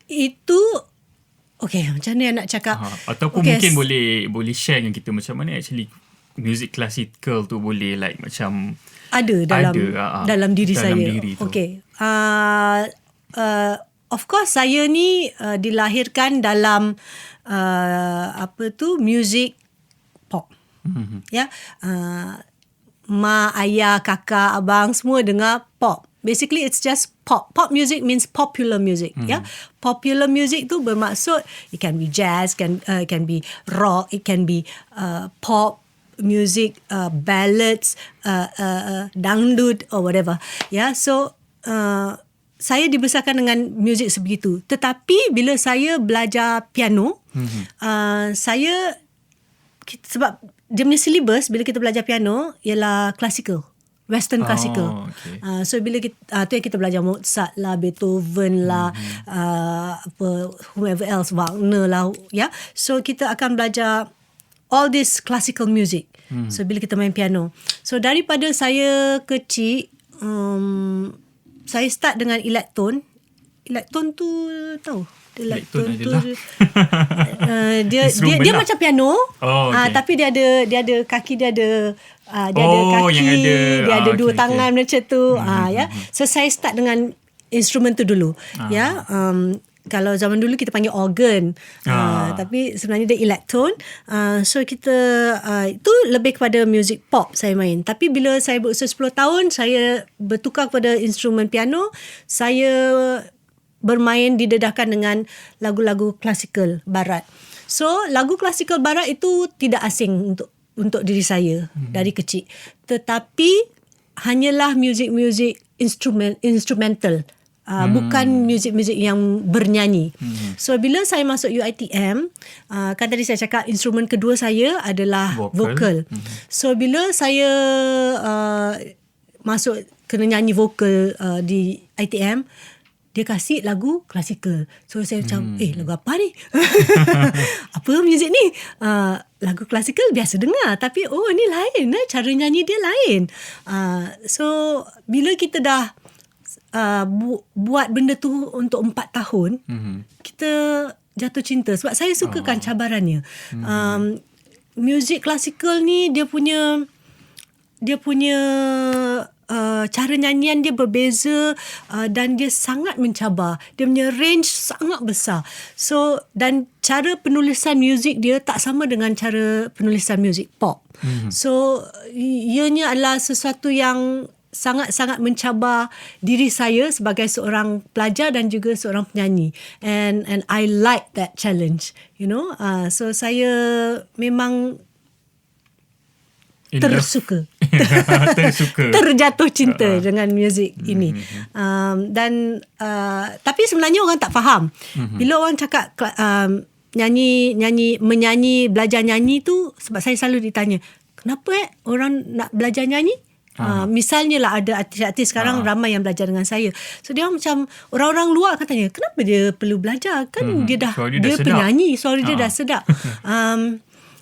Itu macam mana nak cakap? Ataupun mungkin boleh share dengan kita macam mana actually music classical tu boleh macam ada dalam diri saya. Of course saya ni dilahirkan dalam music pop. Ya. Mak, ayah, kakak, abang semua dengar pop. Basically it's just pop. Pop music means popular music. Yeah, popular music tu bermaksud it can be jazz, can be rock, it can be pop music, ballads, dangdut or whatever. Yeah, so saya dibesarkan dengan muzik sebegitu. Tetapi bila saya belajar piano, saya, sebab dia punya syllabus bila kita belajar piano ialah classical, western classical. So bila kita tu yang kita belajar Mozart lah, Beethoven lah, whoever else, Wagner lah, ya. So kita akan belajar all this classical music. So bila kita main piano, so daripada saya kecil, saya start dengan elektron. Elektron tu tahu Elektron tu adalah dia macam piano. Okay. Tapi dia ada kaki, dia ada kaki, yang ada, dia ada dua okay, tangan macam tu. Ya. So saya start dengan instrumen tu dulu. Ya. Kalau zaman dulu kita panggil organ, tapi sebenarnya dia elektron. So kita itu lebih kepada music pop saya main. Tapi bila saya berusia 10 tahun, saya bertukar kepada instrumen piano. Saya bermain didedahkan dengan lagu-lagu klasikal barat. So lagu klasikal barat itu tidak asing untuk diri saya dari kecil. Tetapi hanyalah muzik-muzik instrumental. Bukan muzik-muzik yang bernyanyi. So bila saya masuk UiTM, kan tadi saya cakap instrumen kedua saya adalah vokal. So bila saya masuk kena nyanyi vokal di ITM, dia kasih lagu klasikal. So saya macam lagu apa ni? Apa muzik ni? Lagu klasikal biasa dengar, tapi ni lain, cara nyanyi dia lain. So bila kita dah buat benda tu untuk 4 tahun, kita jatuh cinta sebab saya sukakan cabarannya. Muzik klasikal ni dia punya cara nyanyian dia berbeza, dan dia sangat mencabar. Dia punya range sangat besar. So dan cara penulisan muzik dia tak sama dengan cara penulisan muzik pop. So ianya adalah sesuatu yang sangat-sangat mencabar diri saya sebagai seorang pelajar dan juga seorang penyanyi, and I like that challenge, so saya memang tersuka terjatuh cinta dengan muzik ini. Dan tapi sebenarnya orang tak faham bila orang cakap menyanyi, belajar nyanyi tu, sebab saya selalu ditanya, kenapa orang nak belajar nyanyi? Misalnya lah ada artis-artis sekarang ramai yang belajar dengan saya. So dia macam orang-orang luar katanya, kenapa dia perlu belajar? Kan dia penyanyi, suara dia dah sedap.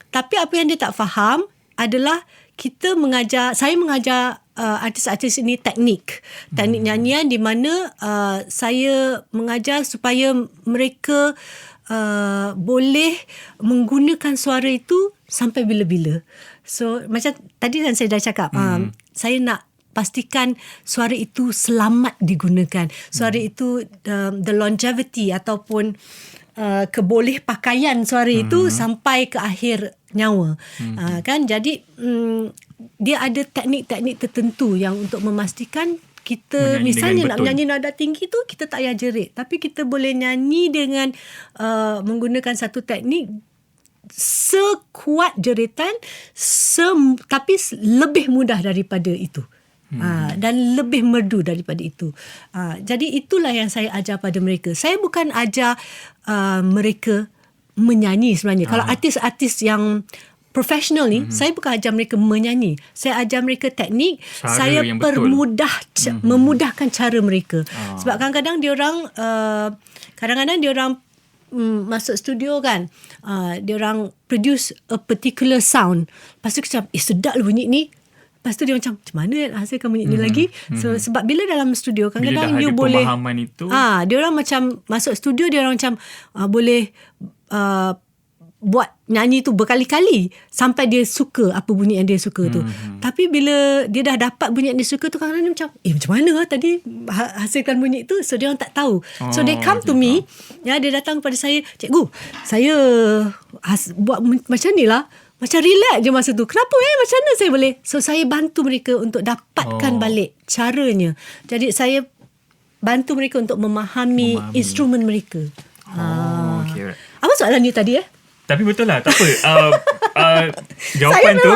Tapi apa yang dia tak faham adalah saya mengajar artis-artis ini teknik nyanyian, di mana saya mengajar supaya mereka boleh menggunakan suara itu sampai bila-bila. So macam tadi kan saya dah cakap, saya nak pastikan suara itu selamat digunakan. Suara itu the longevity ataupun keboleh pakaian suara itu sampai ke akhir nyawa. Kan, jadi dia ada teknik-teknik tertentu yang untuk memastikan kita menyanyi, misalnya nak menyanyi nada tinggi tu kita tak payah jerit, tapi kita boleh nyanyi dengan menggunakan satu teknik sekuat jeritan, tapi lebih mudah daripada itu. Dan lebih merdu daripada itu. Jadi itulah yang saya ajar pada mereka. Saya bukan ajar mereka menyanyi sebenarnya. Kalau artis-artis yang profesional ni, saya bukan ajar mereka menyanyi. Saya ajar mereka teknik. Saya memudahkan cara mereka. Sebab kadang-kadang diorang masuk studio kan, diorang produce a particular sound. Lepas tu kita macam, sedap lah bunyi ni. Lepas tu dia macam mana nak hasilkan bunyi ni lagi. So, sebab bila dalam studio kadang-kadang you boleh pemahaman itu, diorang macam masuk studio, diorang macam boleh buat nyanyi tu berkali-kali sampai dia suka apa bunyi yang dia suka tu. Tapi bila dia dah dapat bunyi yang dia suka tu, kadang-kadang dia macam macam mana tadi hasilkan bunyi tu. So dia orang tak tahu. So they come to me, dia datang kepada saya, cikgu, saya buat macam ni lah, macam relax je masa tu. Kenapa macam mana saya boleh? So saya bantu mereka untuk dapatkan balik caranya. Jadi saya bantu mereka untuk memahami instrumen mereka. Okay. Apa soalan ni tadi Tapi betul lah, tak apa. Jawapan tu,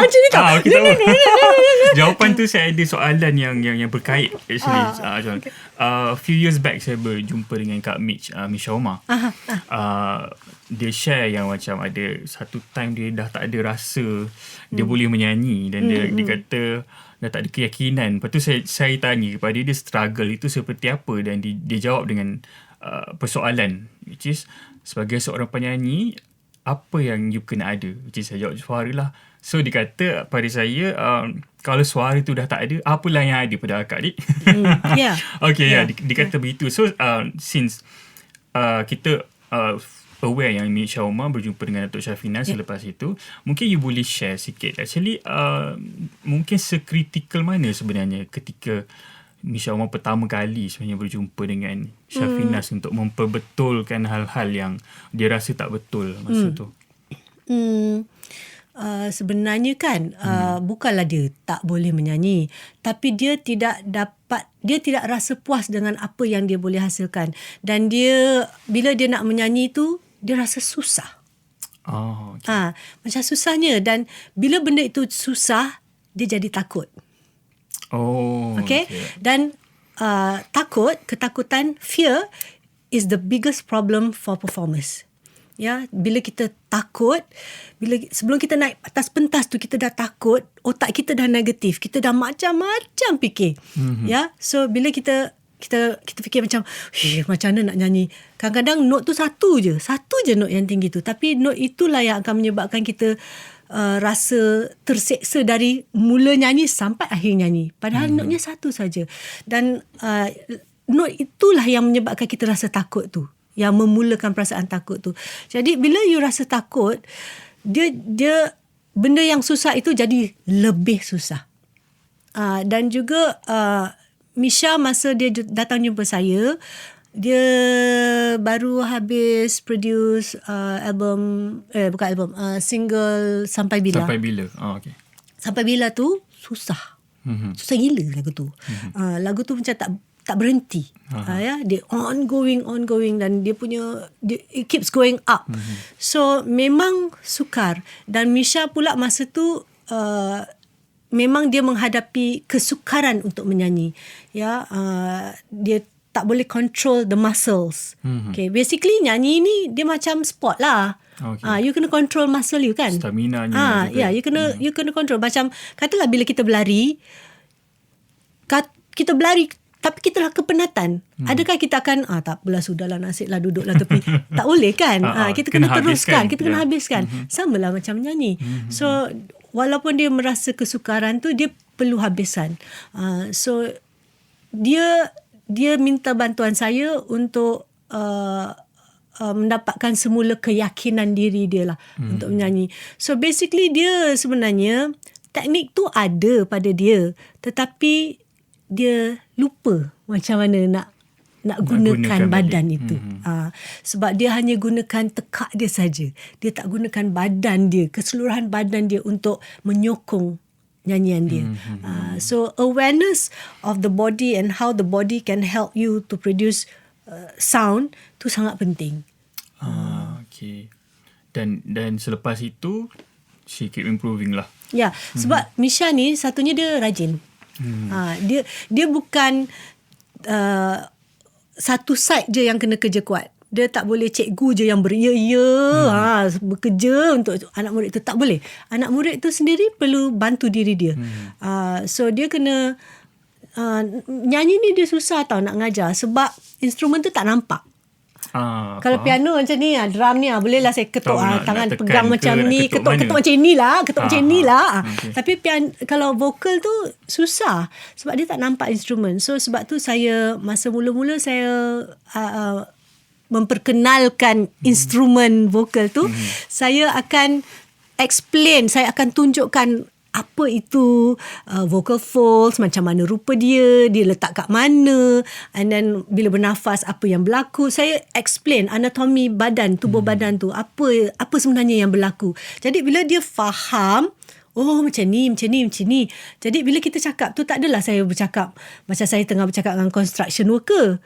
jawapan tu saya ada soalan yang berkait actually. Few years back saya berjumpa dengan Kak Mitch Omar. Dia share yang macam ada satu time dia dah tak ada rasa dia boleh menyanyi, dan dia kata dah tak ada keyakinan. Lepas tu saya tanya kepada dia struggle itu seperti apa, dan dia jawab dengan persoalan, which is sebagai seorang penyanyi, apa yang you kena ada? Which is saya jawab suara lah. So dia kata pada saya, kalau suara tu dah tak ada, apalah yang ada pada akak ni? Yeah. Okay, dia kata begitu. So since kita aware yang Misha Umar berjumpa dengan Datuk Syafina selepas itu, mungkin you boleh share sikit actually mungkin sekritikal mana sebenarnya ketika Misha Umar pertama kali sebenarnya berjumpa dengan Syafina untuk memperbetulkan hal-hal yang dia rasa tak betul masa tu. Sebenarnya kan bukanlah dia tak boleh menyanyi, tapi dia tidak rasa puas dengan apa yang dia boleh hasilkan, dan dia bila dia nak menyanyi tu dia rasa susah. Okay. Macam susahnya, dan bila benda itu susah dia jadi takut. Okay. Dan ketakutan, fear is the biggest problem for performers. Ya, bila kita takut, sebelum kita naik atas pentas tu kita dah takut, otak kita dah negatif, kita dah macam-macam fikir. Ya, so bila kita fikir macam mana nak nyanyi. Kadang-kadang note tu satu je note yang tinggi tu, tapi note itulah yang akan menyebabkan kita rasa terseksa dari mula nyanyi sampai akhir nyanyi. Padahal note-nya satu saja. Dan note itulah yang menyebabkan kita rasa takut tu, yang memulakan perasaan takut tu. Jadi bila you rasa takut, dia benda yang susah itu jadi lebih susah. Dan juga Misha masa dia datang jumpa saya, dia baru habis produce single Sampai Bila. Okay. Sampai Bila tu susah. Susah gila lagu tu. Lagu tu macam tak berhenti. Ya, dia ongoing dan dia it keeps going up. So memang sukar, dan Misha pula masa tu memang dia menghadapi kesukaran untuk menyanyi. Ya, dia tak boleh control the muscles. Okay, basically nyanyi ni dia macam sport lah. Okay. You kena control muscle you kan. Stamina-nya. You kena control. Macam katalah bila kita berlari, tapi kita dah kepenatan. Adakah kita akan tak apalah, sudahlah, nasiblah, duduklah tepi. Tak boleh kan. Kita kena teruskan, kita kena habiskan. Samalah macam menyanyi. So walaupun dia merasa kesukaran tu, dia perlu habiskan. So dia minta bantuan saya untuk mendapatkan semula keyakinan diri dia lah untuk menyanyi. So basically dia sebenarnya teknik tu ada pada dia, tetapi dia lupa macam mana nak gunakan badan itu. Sebab dia hanya gunakan tekak dia saja. Dia tak gunakan badan dia, keseluruhan badan dia untuk menyokong nyanyian dia. So awareness of the body and how the body can help you to produce sound tu sangat penting. Okay. Dan selepas itu she keep improving lah. Ya, sebab Misha ni satunya dia rajin. Dia bukan satu side je yang kena kerja kuat. Dia tak boleh cikgu je yang bekerja untuk anak murid tu. Tak boleh. Anak murid tu sendiri perlu bantu diri dia. So dia kena nyanyi ni dia susah tau nak ngajar, sebab instrumen tu tak nampak. Kalau piano macam ni, drum ni bolehlah saya ketuk tangan pegang macam ni, ketuk macam ni lah, Okay. Tapi kalau vokal tu susah sebab dia tak nampak instrumen. So sebab tu saya masa mula-mula saya memperkenalkan instrumen vokal tu, saya akan explain, saya akan tunjukkan apa itu vocal folds, macam mana rupa dia letak kat mana, and then bila bernafas apa yang berlaku. Saya explain anatomi badan, tubuh badan tu, apa sebenarnya yang berlaku. Jadi bila dia faham, macam ni. Jadi bila kita cakap tu, tak adalah saya bercakap macam saya tengah bercakap dengan construction worker.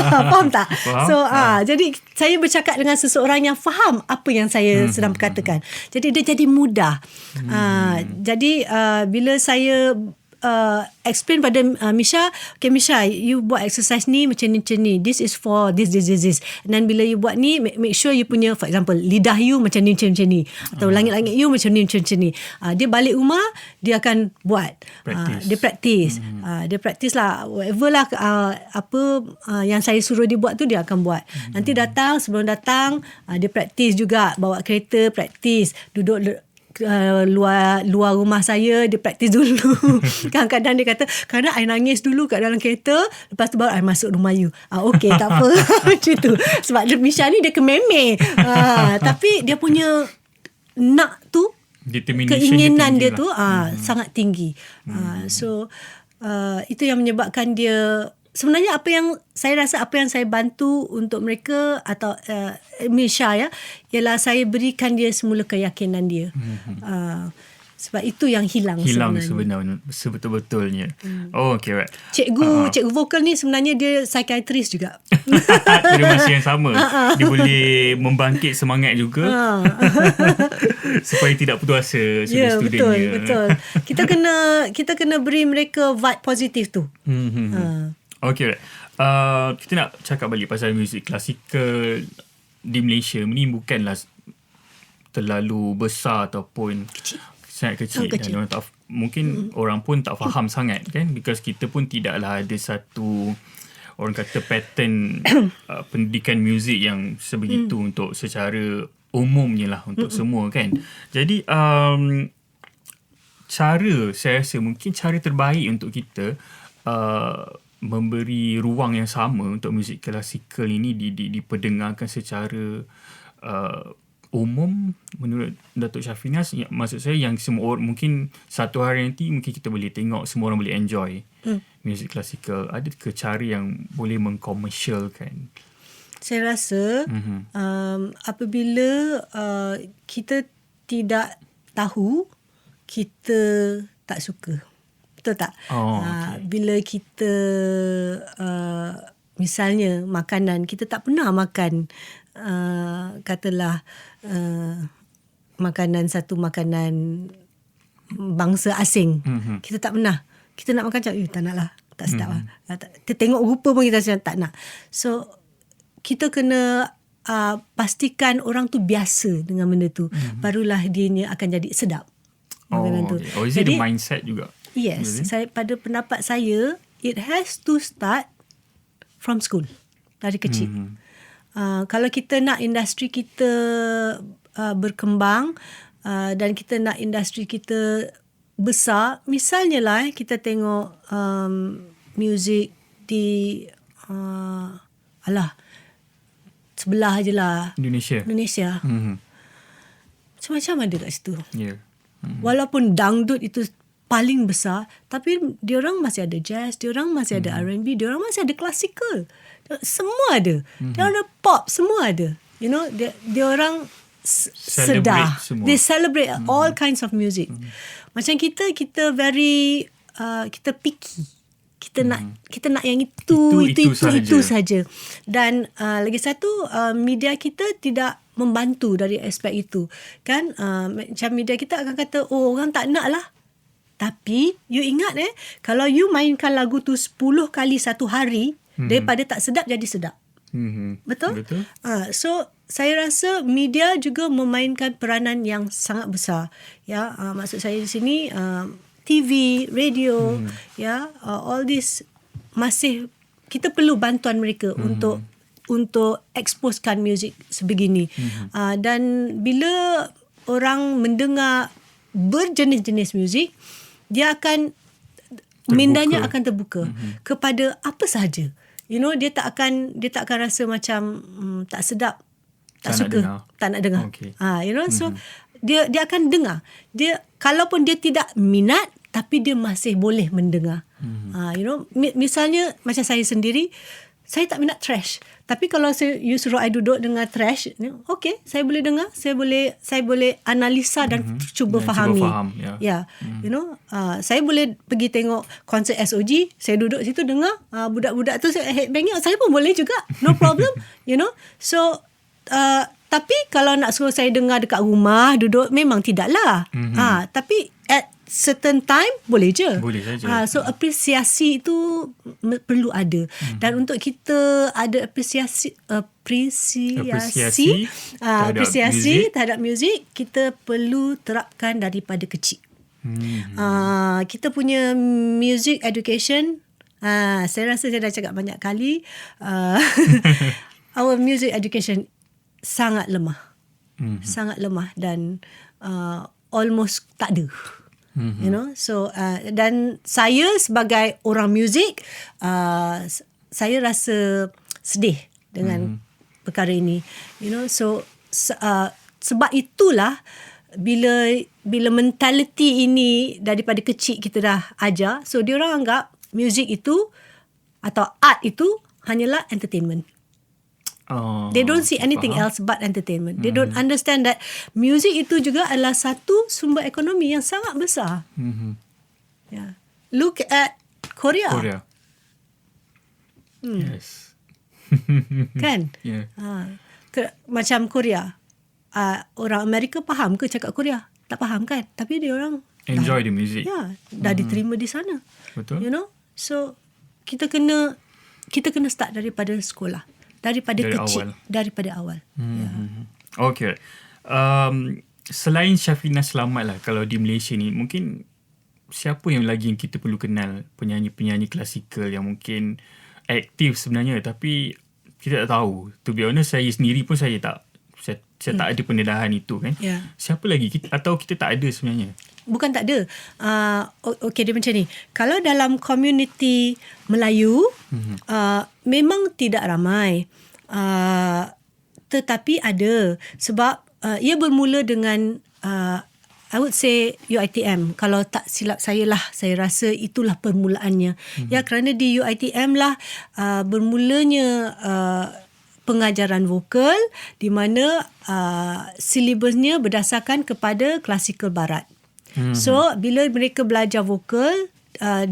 Faham tak? So jadi saya bercakap dengan seseorang yang faham apa yang saya sedang berkatakan. Jadi dia jadi mudah. Jadi bila saya explain pada Misha, okay Misha, you buat exercise ni macam ni, this is for this. And then bila you buat ni, make sure you punya, for example, lidah you macam ni, atau langit-langit you macam ni. Dia balik rumah, dia akan buat, dia practice. Dia practice lah, whatever lah yang saya suruh dia buat tu dia akan buat. Nanti sebelum datang dia practice juga, bawa kereta practice, duduk luar rumah saya, dia praktis dulu. Kadang-kadang dia kata, kadang I nangis dulu kat dalam kereta, lepas tu baru I masuk rumah you. Okay, tak apa. Macam tu. Sebab Misha ni dia kememeh. Tapi dia punya nak tu, keinginan dia tu sangat tinggi. So itu yang menyebabkan dia, sebenarnya apa yang saya bantu untuk mereka atau Misha ialah saya berikan dia semula keyakinan dia. Sebab itu yang hilang sebenarnya sebetul-betulnya. Okay, right. Cikgu vokal ni sebenarnya dia psikiatris juga. Pada masa yang sama dia boleh membangkit semangat juga. Supaya tidak putus asa student-studentnya. Betul. Kita kena beri mereka vibe positif tu. Okay, right. Kita nak cakap balik pasal muzik klasikal di Malaysia ni bukanlah terlalu besar ataupun sangat kecil. Dan orang mungkin orang pun tak faham sangat kan, because kita pun tidaklah ada satu, orang kata, pattern pendidikan muzik yang sebegitu untuk secara umumnya lah untuk semua kan. Jadi saya rasa mungkin cara terbaik untuk kita memberi ruang yang sama untuk muzik klasikal ini diperdengarkan secara umum menurut Datuk Syafinas. Maksud saya yang semua orang, mungkin satu hari nanti mungkin kita boleh tengok semua orang boleh enjoy muzik klasikal. Ada ke cara yang boleh mengkomersialkan? Saya rasa apabila kita tidak tahu, kita tak suka. Betul tak? Okay. Bila kita misalnya makanan, kita tak pernah makan katalah satu makanan bangsa asing. Kita tak pernah. Kita nak makan macam, tak nak lah, tak sedap lah. Kita tengok rupa pun kita tak nak. So kita kena pastikan orang tu biasa dengan benda tu. Barulah dia akan jadi sedap makanan tu. Is it the mindset juga? Yes, pada pendapat saya, it has to start from school, dari kecil. Kalau kita nak industri kita berkembang dan kita nak industri kita besar, misalnya lah kita tengok muzik di sebelah je lah, Indonesia. Macam-macam ada kat situ. Walaupun dangdut itu paling besar, tapi diorang masih ada jazz, diorang masih ada R&B, diorang masih ada klasikal. Semua ada. Diorang ada pop, semua ada. You know, diorang sedar. They celebrate all kinds of music. Macam kita very kita picky. Kita nak yang itu saja. Dan lagi satu, media kita tidak membantu dari aspek itu. Kan macam media kita akan kata, orang tak nak lah. Tapi you ingat kalau you mainkan lagu tu 10 kali satu hari, daripada tak sedap jadi sedap. Betul? So saya rasa media juga memainkan peranan yang sangat besar. Ya, maksud saya di sini TV, radio, all this masih kita perlu bantuan mereka untuk exposekan muzik sebegini. Dan bila orang mendengar berjenis-jenis muzik, dia akan mindanya akan terbuka kepada apa sahaja. You know, dia tak akan rasa macam tak sedap, tak suka, tak nak dengar. Okay. You know, so dia akan dengar. Dia kalaupun dia tidak minat, tapi dia masih boleh mendengar. You know, misalnya macam saya sendiri, saya tak minat trash. Tapi kalau you suruh I duduk dengar trash, okay, saya boleh dengar, saya boleh analisa dan cuba fahami. You know, saya boleh pergi tengok konsert SOG, saya duduk situ dengar, budak-budak tu headbanging, saya pun boleh juga, no problem. You know, so tapi kalau nak suruh saya dengar dekat rumah duduk, memang tidaklah. Tapi at certain time boleh je. Boleh saja. So apresiasi itu perlu ada. Dan untuk kita ada apresiasi terhadap muzik, kita perlu terapkan daripada kecil. Kita punya music education, saya rasa saya dah cakap banyak kali, our music education sangat lemah. Sangat lemah. Dan almost tak ada. You know, so dan saya sebagai orang muzik, saya rasa sedih dengan perkara ini. You know, so sebab itulah bila mentality ini daripada kecil kita dah ajar, so dia orang anggap muzik itu atau art itu hanyalah entertainment. They don't see anything else but entertainment. They don't understand that music itu juga adalah satu sumber ekonomi yang sangat besar. Yeah. Look at Korea. Yes. Kan? Yeah. Macam Korea. Orang Amerika faham ke cakap Korea? Tak faham kan? Tapi dia orang enjoy the music. Ya, dah diterima di sana. Betul. You know? So kita kena start daripada sekolah. Daripada kecil. Daripada awal. Okay. Selain Syafina Selamat lah, kalau di Malaysia ni, mungkin siapa yang lagi yang kita perlu kenal penyanyi-penyanyi klasikal yang mungkin aktif sebenarnya tapi kita tak tahu. To be honest, saya sendiri pun saya tak ada pendedahan itu kan. Yeah. Siapa lagi atau kita tak ada sebenarnya? Bukan tak ada. Okay, dia macam ni. Kalau dalam komuniti Melayu, memang tidak ramai. Tetapi ada. Sebab ia bermula dengan, I would say UiTM. Kalau tak silap saya lah, saya rasa itulah permulaannya. Ya, kerana di UiTM lah bermulanya pengajaran vokal di mana silibusnya berdasarkan kepada klasikal barat. So bila mereka belajar vokal,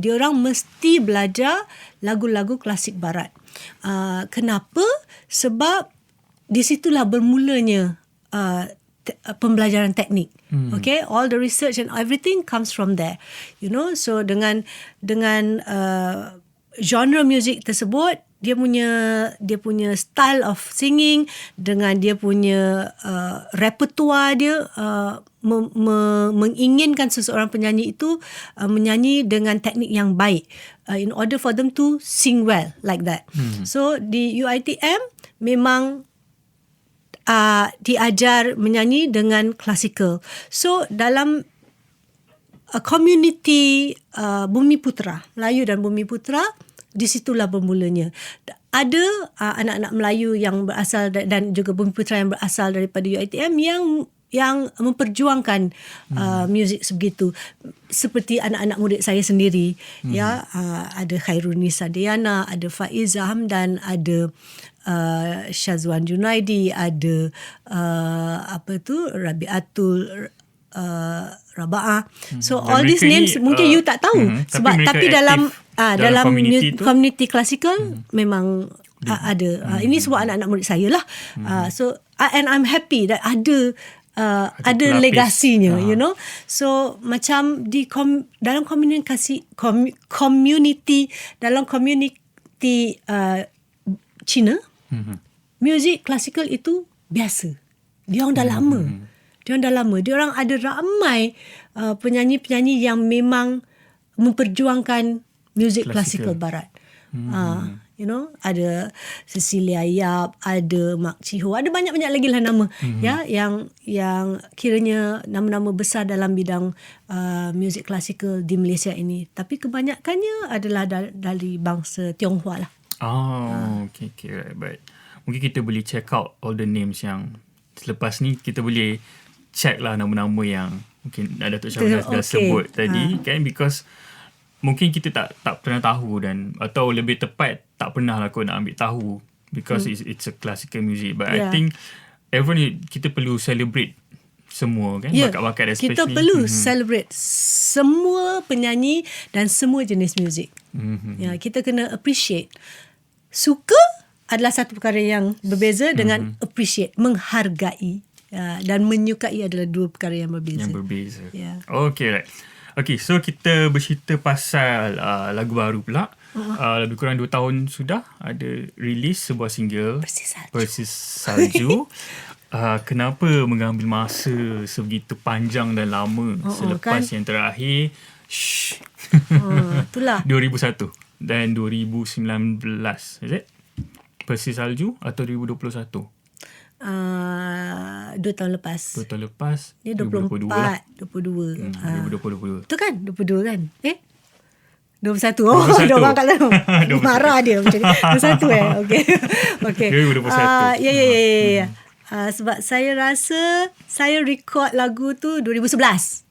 diorang mesti belajar lagu-lagu klasik barat. Kenapa? Sebab di situlah bermulanya pembelajaran teknik. Okay, all the research and everything comes from there. You know, so dengan genre music tersebut, dia punya style of singing dengan dia punya repertoire dia menginginkan seseorang penyanyi itu menyanyi dengan teknik yang baik in order for them to sing well like that. So di UiTM memang diajar menyanyi dengan klasikal. So dalam community Bumiputera, Melayu dan Bumiputera, di situlah bermulanya. Ada anak-anak Melayu yang berasal dan juga Bumiputera yang berasal daripada UiTM yang memperjuangkan muzik sebegitu, seperti anak-anak murid saya sendiri. Ya, ada Khairunisa Diana, ada Faiza Hamdan, ada Syazwan Junaidi, ada Rabiatul Raba'ah. So all these names mungkin you tak tahu sebab tapi dalam community klasikal memang ada. Ini semua anak-anak murid saya lah. So and I'm happy that ada legasinya, you know. So macam dalam community Cina, muzik klasikal itu biasa. Dia orang dah lama. Dia orang ada ramai penyanyi-penyanyi yang memang memperjuangkan muzik klasikal barat. You know, ada Cecilia Yap, ada Mak Chiho, ada banyak-banyak lagi lah nama ya yang kiranya nama-nama besar dalam bidang muzik klasikal di Malaysia ini. Tapi kebanyakannya adalah dari bangsa Tionghoa lah. Okay, right. Mungkin kita boleh check out all the names yang selepas ni kita boleh check lah nama-nama yang mungkin Datuk Syafina dah sebut tadi kan, because mungkin kita tak pernah tahu atau lebih tepat tak pernah lah nak ambil tahu because it's a classical music, but I think everyone kita perlu celebrate semua kan, bakat-bakat especially. Kita perlu celebrate semua penyanyi dan semua jenis muzik. Ya, kita kena appreciate. Suka adalah satu perkara yang berbeza dengan appreciate, menghargai. Dan menyukai adalah dua perkara yang berbeza. Yeah. Okay, right. Okay, so kita bercerita pasal lagu baru pula. Lebih kurang 2 tahun sudah ada release sebuah single Persis Salju. Kenapa mengambil masa sebegitu panjang dan lama selepas yang terakhir itulah 2001 dan 2019, is it? Persis Salju atau 2021? 2 tahun lepas. 2 tahun lepas. Dia 24, 22. 2022. Betul kan? 22 kan? 21. Oh, 21. Dia orang kat dalam. Marah dia macam ni. 21 Okay. Okay. 2021. Ya. Sebab saya rasa saya record lagu tu 2011.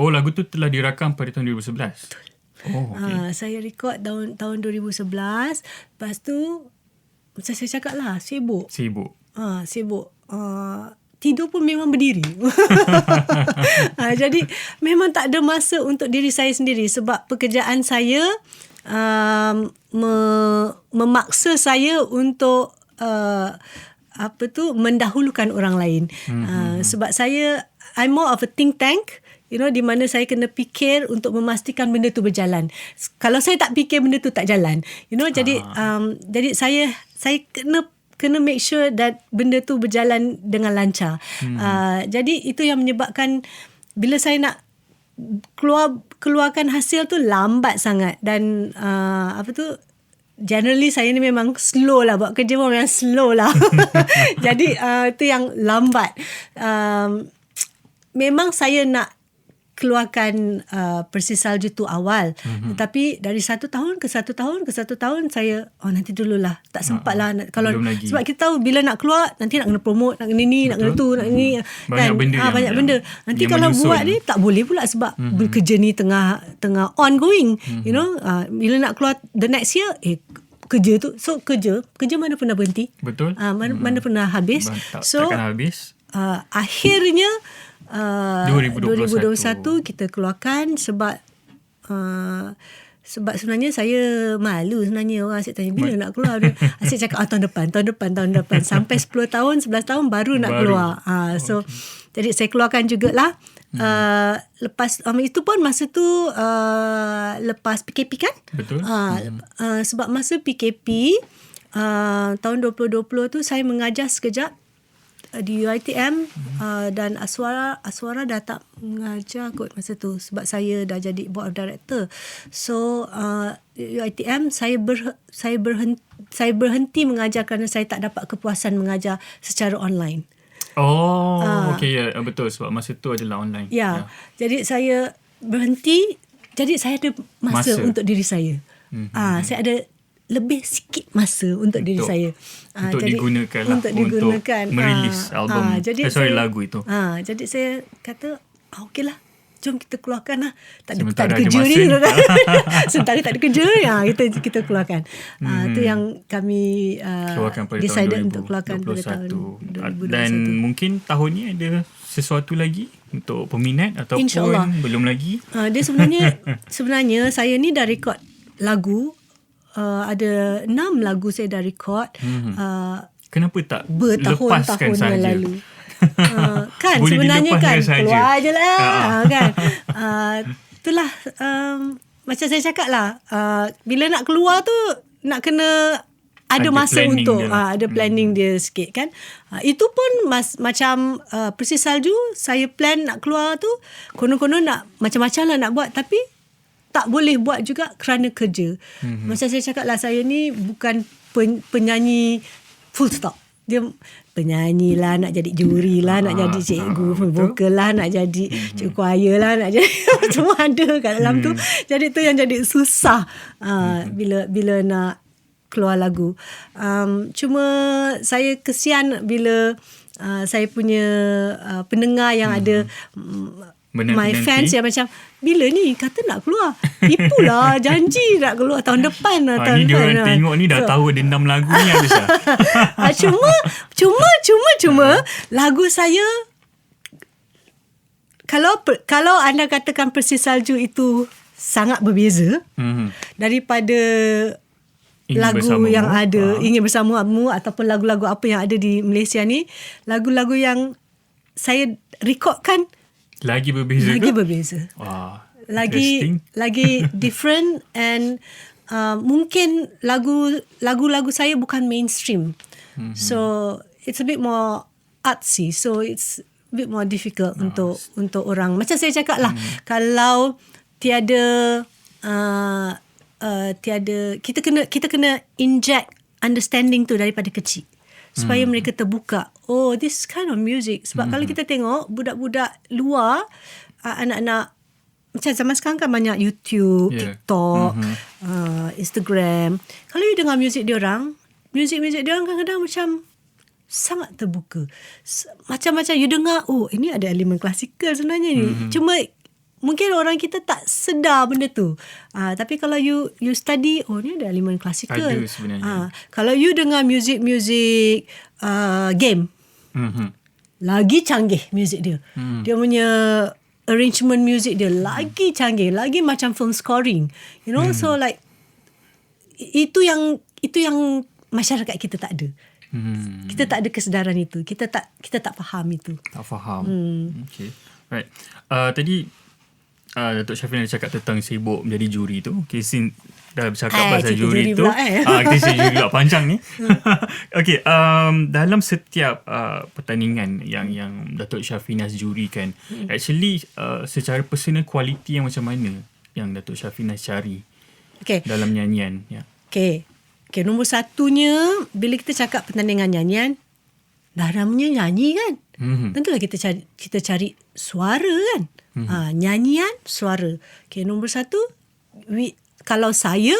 Oh, lagu tu telah dirakam pada tahun 2011. Betul. Oh, okay. Saya record tahun 2011. Lepas tu macam saya cakap lah, sibuk. Sibuk. Tidur pun memang berdiri. Jadi memang tak ada masa untuk diri saya sendiri sebab pekerjaan saya memaksa saya untuk mendahulukan orang lain. Sebab saya I'm more of a think tank, di mana saya kena fikir untuk memastikan benda tu berjalan. Kalau saya tak fikir, benda tu tak jalan. Jadi saya kena make sure that benda tu berjalan dengan lancar. Jadi itu yang menyebabkan bila saya nak keluarkan hasil tu lambat sangat. Dan generally saya ni memang slow lah, buat kerja pun memang slow lah. Jadi itu yang lambat. Memang saya nak keluarkan Persis Salju tu awal. Tetapi dari 1 tahun ke 1 tahun ke 1 tahun saya nanti dululah, tak sempat lah. Kalau sebab kita tahu bila nak keluar nanti nak kena promote, nak kena ni, nak kena tu, nak ni, banyak benda banyak benda. Nanti kalau menyusun. Buat ni tak boleh pula sebab kerja ni tengah ongoing. Bila nak keluar the next year, kerja tu. So kerja mana pernah berhenti. Betul. Mana pernah habis. Takkan habis. Akhirnya 2021 kita keluarkan sebab sebenarnya saya malu sebenarnya. Orang asyik tanya bila nak keluar. Asyik cakap tahun depan sampai 10 tahun 11 tahun baru nak keluar. Jadi saya keluarkan jugalah. Lepas itu pun masa tu lepas PKP kan. Betul. Sebab masa PKP tahun 2020 tu saya mengajar sekejap di UiTM dan Aswara dah tak mengajar kot masa tu sebab saya dah jadi board of director. So UiTM saya berhenti mengajar kerana saya tak dapat kepuasan mengajar secara online. Okay, betul sebab masa tu adalah online. Jadi saya berhenti. Jadi saya ada masa untuk diri saya. Saya ada lebih sikit masa untuk diri saya. Untuk digunakan untuk merilis album. Lagu itu. Jadi saya kata, okey lah. Jom kita keluarkan lah. Tak ada kerja masa ni. Sementara tak ada kerja, kita keluarkan. Itu yang kami keluarkan pada decided tahun 2021. untuk keluarkan pada tahun 2021. Dan mungkin tahun ni ada sesuatu lagi untuk peminat ataupun InsyaAllah. Belum lagi? Dia sebenarnya saya ni dah record lagu. Ada 6 lagu saya dah record. Kenapa tak bertahun-tahun yang lalu? Kan boleh sebenarnya kan keluar je lah. Kan itulah macam saya cakap lah, bila nak keluar tu nak kena ada masa untuk ada planning dia sikit kan. Itu pun macam Persis Salju, saya plan nak keluar tu konon-konon nak macam-macam lah nak buat, tapi tak boleh buat juga kerana kerja. Macam saya cakap lah, saya ni bukan penyanyi full stop. Dia penyanyi lah, nak jadi juri lah, nak jadi cikgu vokal lah, nak jadi cikgu choir lah, nak jadi semua ada kat dalam tu. Jadi tu yang jadi susah bila nak keluar lagu. Cuma saya kesian bila saya punya pendengar yang ada my fans yang macam, bila ni kata nak keluar, tipulah, janji nak keluar tahun depan lah, ni dia orang tengok ni dah tahu ada 6 lagu ni ada sah. Cuma lagu saya, kalau anda katakan Persis Salju itu sangat berbeza daripada lagu bersamamu, yang ada Ingin Bersamamu ataupun lagu-lagu apa yang ada di Malaysia ni, lagu-lagu yang saya rekodkan lagi berbeza. Wah, lagi different. And mungkin lagu-lagu saya bukan mainstream. So it's a bit more artsy. So it's a bit more difficult untuk orang. Macam saya cakap lah, kalau tiada kita kena inject understanding tu daripada kecil. supaya mereka terbuka. Oh, this kind of music. Sebab kalau kita tengok budak-budak luar, anak-anak macam zaman sekarang kan banyak YouTube, TikTok, Instagram. Kalau you dengar muzik diorang kadang-kadang macam sangat terbuka. Macam-macam you dengar, oh ini ada elemen klasikal sebenarnya ni. Cuma mungkin orang kita tak sedar benda tu. Tapi kalau you study, oh ni ada elemen klasikal. Ada sebenarnya. Kalau you dengar muzik game, lagi canggih muzik dia. Dia punya arrangement music dia lagi canggih, lagi macam film scoring, you know. So like itu yang masyarakat kita tak ada. Kita tak ada kesedaran itu. Kita tak faham itu. Tak faham. Okay, right. Tadi Datuk Syafrina cakap tentang sibuk menjadi juri tu. Okay, dah bercakap pasal juri tu. Kita cerita juri pula panjang ni. Okay, dalam setiap pertandingan yang Datuk Syafrina jurikan, actually secara personal quality yang macam mana yang Datuk Syafrina cari dalam nyanyian? Okay, nombor satunya, bila kita cakap pertandingan nyanyian, dalamnya nyanyi kan. Tentulah kita cari suara kan. Nyanyian, suara. Okay, nombor satu, kalau saya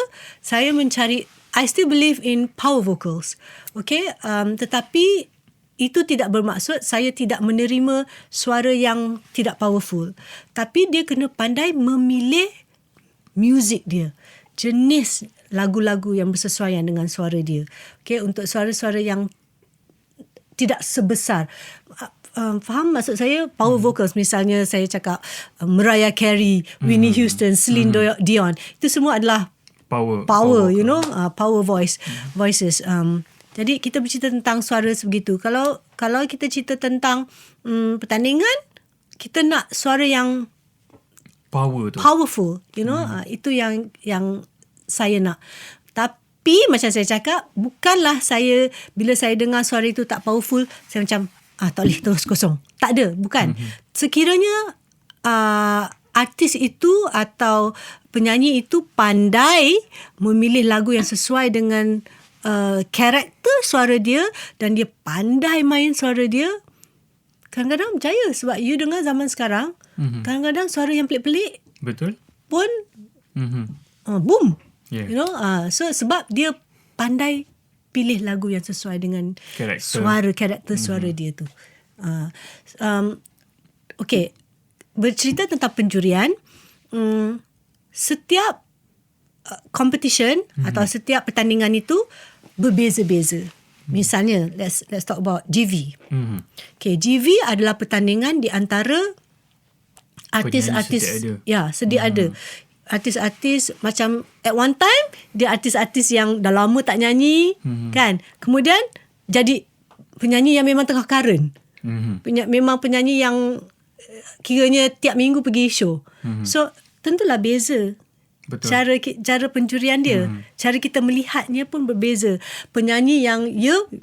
mencari, I still believe in power vocals. Okay, tetapi itu tidak bermaksud saya tidak menerima suara yang tidak powerful. Tapi dia kena pandai memilih muzik dia, jenis lagu-lagu yang bersesuaian dengan suara dia. Okay, untuk suara-suara yang tidak sebesar. Faham maksud saya? Power vocals, misalnya saya cakap Mariah Carey, Whitney Houston, Celine Dion, itu semua adalah power you know, power voices. Jadi kita bercerita tentang suara sebegitu. Kalau kita cerita tentang pertandingan, kita nak suara yang powerful, you know. Itu yang saya nak. Tapi macam saya cakap, bukanlah saya bila saya dengar suara itu tak powerful, saya macam tak boleh, terus kosong. Tak ada, bukan. Sekiranya artis itu atau penyanyi itu pandai memilih lagu yang sesuai dengan karakter suara dia, dan dia pandai main suara dia, kadang-kadang percaya. Sebab you dengar zaman sekarang, kadang-kadang suara yang pelik-pelik pun boom. You know, so sebab dia pandai pilih lagu yang sesuai dengan karakter suara dia tu. Okay, bercerita tentang penjurian, setiap competition atau setiap pertandingan itu berbeza-beza. Misalnya, let's talk about GV. Okay, GV adalah pertandingan di antara artis-artis, sedia ada. Artis-artis macam at one time dia artis-artis yang dah lama tak nyanyi, kan, kemudian jadi penyanyi yang memang tengah current, memang penyanyi yang kiranya tiap minggu pergi show. So tentulah beza. Betul. Cara penjurian dia, cara kita melihatnya pun berbeza. Penyanyi yang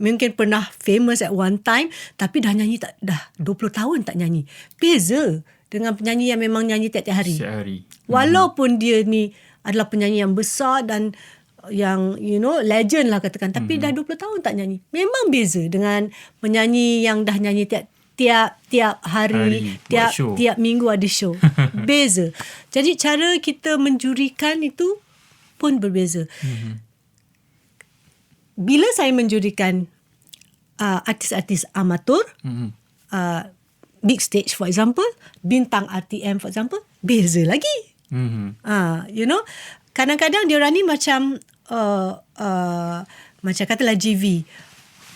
mungkin pernah famous at one time, tapi dah nyanyi dah 20 tahun tak nyanyi, beza dengan penyanyi yang memang nyanyi tiap-tiap hari. Walaupun dia ni adalah penyanyi yang besar dan yang legend lah katakan, tapi dah 20 tahun tak nyanyi. Memang beza dengan penyanyi yang dah nyanyi tiap hari, tiap minggu ada show. Beza. Jadi cara kita menjurikan itu pun berbeza. Bila saya menjurikan artis-artis amatur, big stage for example, bintang RTM for example, beza lagi. Kadang-kadang diorang ni macam macam katalah GV,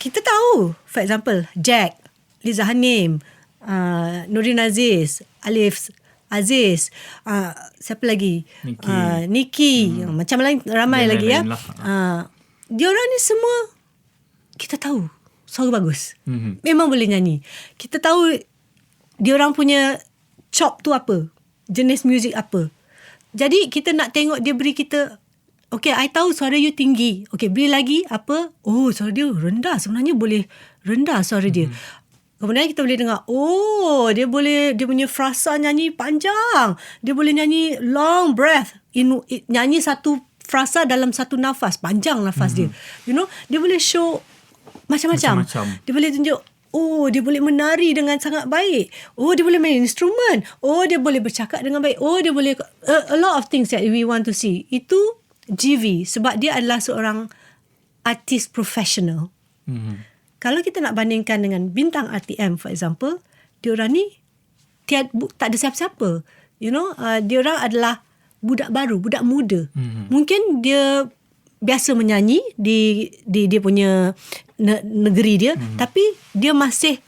kita tahu, for example Jack, Liza Hanim, Nurin Aziz, Alif Aziz, siapa lagi, Nikki, macam ramai lagi ya. Diorang ni semua kita tahu suara bagus, memang boleh nyanyi. Kita tahu diorang punya chop tu apa, jenis muzik apa. Jadi kita nak tengok dia beri kita, okay, I tahu suara you tinggi, okay, beri lagi apa, oh suara dia rendah, sebenarnya boleh rendah suara dia. Kemudian kita boleh dengar, oh dia punya frasa nyanyi panjang, dia boleh nyanyi long breath, nyanyi satu frasa dalam satu nafas, panjang nafas dia, dia boleh show macam-macam. Dia boleh tunjuk, oh dia boleh menari dengan sangat baik. Oh dia boleh main instrumen. Oh dia boleh bercakap dengan baik. Oh dia boleh a lot of things that we want to see. Itu GV sebab dia adalah seorang artis profesional. Kalau kita nak bandingkan dengan bintang RTM for example, diorang ni tak ada siapa-siapa. You know, diorang adalah budak baru, budak muda. Mungkin dia biasa menyanyi di dia punya negeri dia, tapi dia masih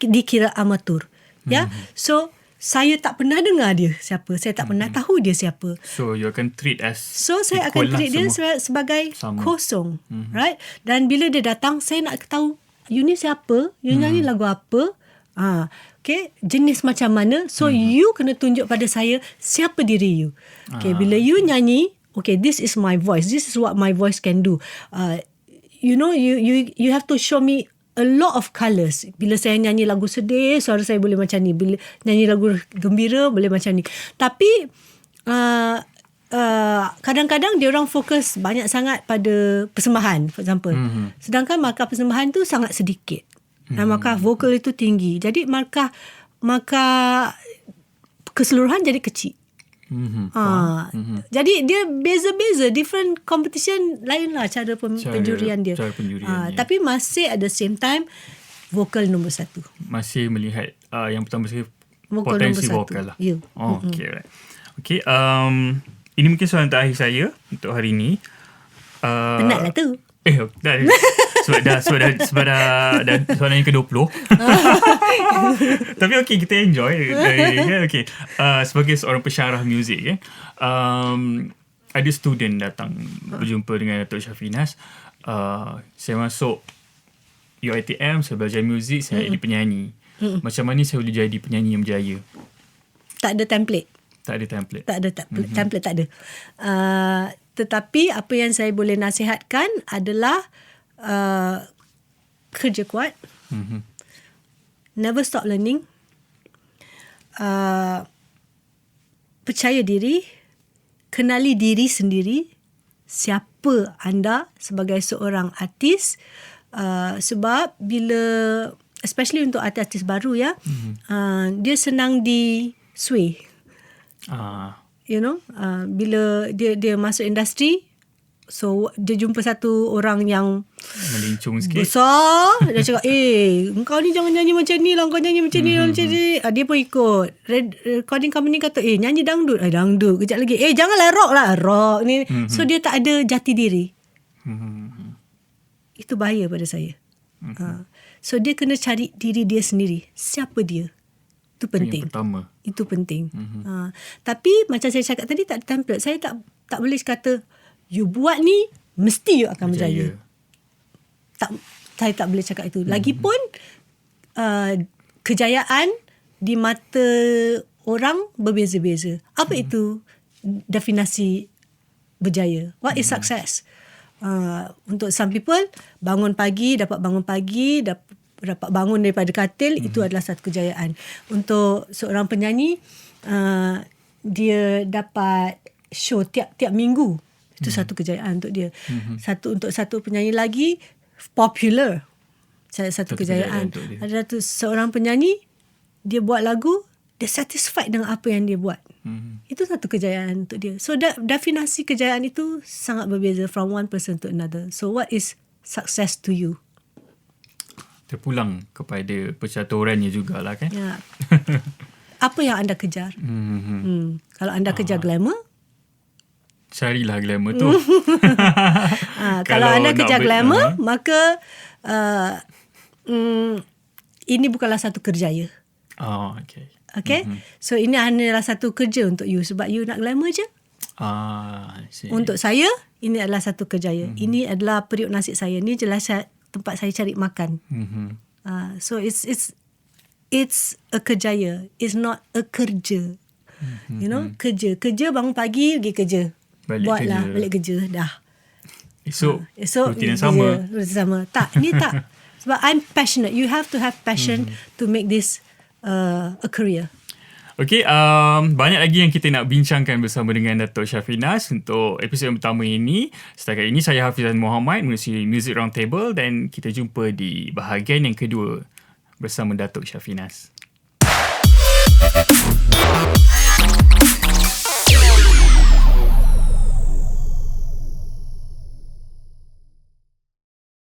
dikira amatur. Ya. So saya tak pernah dengar dia siapa. Saya tak pernah tahu dia siapa. So you akan treat as saya akan treat dia sebagai kosong. Right? Dan bila dia datang, saya nak tahu you ni siapa, you nyanyi lagu apa, okay, jenis macam mana. So you kena tunjuk pada saya siapa diri you. Okay, bila you nyanyi, okay, this is my voice, this is what my voice can do. You know, you have to show me a lot of colours. Bila saya nyanyi lagu sedih, suara saya boleh macam ni. Bila nyanyi lagu gembira, boleh macam ni. Tapi kadang-kadang dia orang fokus banyak sangat pada persembahan, for example. Sedangkan markah persembahan tu sangat sedikit. Dan markah vokal itu tinggi. Jadi markah keseluruhan jadi kecil. Jadi dia beza-beza, different competition lain lah cara penjurian dia. Tapi masih at the same time vokal nombor 1. Masih melihat yang pertama sekali vokal potensi nombor 1. vokal lah. Ya. Okay, right. Okay, ini mungkin soalan terakhir saya untuk hari ini. Penat lah tu. Sebab dah soalan yang ke-20. Tapi okay, kita enjoy. Okay. Sebagai seorang pensyarah muzik, ada student datang berjumpa dengan Datuk Syafinas. Saya masuk UiTM, saya belajar muzik, saya jadi penyanyi. Macam mana saya boleh jadi penyanyi yang berjaya? Tak ada template. Template tak ada. Tetapi apa yang saya boleh nasihatkan adalah kerja kuat, never stop learning, percaya diri, kenali diri sendiri, siapa anda sebagai seorang artis. Sebab bila, especially untuk artis-artis baru ya, dia senang di sway. You know, bila dia masuk industri, so dia jumpa satu orang yang melincung sikit, besar, dia cakap, engkau ni jangan nyanyi macam ni lah, engkau nyanyi macam ni, macam ni. Dia pun ikut. Recording company kata, nyanyi dangdut. Dangdut. Kejap lagi, janganlah rock ni. So dia tak ada jati diri. Itu bahaya pada saya. So dia kena cari diri dia sendiri. Siapa dia? Itu penting. Itu penting. Tapi macam saya cakap tadi, tak ada template. Saya tak boleh kata you buat ni mesti you akan berjaya. Saya tak boleh cakap itu. Lagipun kejayaan di mata orang berbeza-beza. Apa itu definisi berjaya? What is success? Untuk some people, dapat bangun pagi, dapat bangun daripada katil, itu adalah satu kejayaan. Untuk seorang penyanyi, dia dapat show tiap minggu, itu satu kejayaan untuk dia. Untuk satu penyanyi lagi, popular, satu kejayaan. Ada seorang penyanyi, dia buat lagu, dia satisfied dengan apa yang dia buat. Itu satu kejayaan untuk dia. So definisi kejayaan itu sangat berbeza from one person to another. So what is success to you? Terpulang kepada percaturannya jugalah kan. Ya. Apa yang anda kejar? Kalau anda kejar glamour, carilah glamour tu. Kalau anda kejar glamour, maka ini bukanlah satu kerjaya. Okay? So ini hanyalah satu kerja untuk you, sebab you nak glamour je. Untuk saya, ini adalah satu kerjaya. Ini adalah periuk nasi saya. Ini jelas tempat saya cari makan. So it's a kerjaya. It's not a kerja. You know, kerja bangun pagi pergi kerja. Balik kerja dah. Esok rutin yang sama. Tak, ni tak. Sebab I'm passionate. You have to have passion to make this a career. Okay, banyak lagi yang kita nak bincangkan bersama dengan Dato' Syafinas untuk episod yang pertama ini. Setakat ini saya Hafizan Muhammad mengurusi Music Roundtable dan kita jumpa di bahagian yang kedua bersama Dato' Syafinas.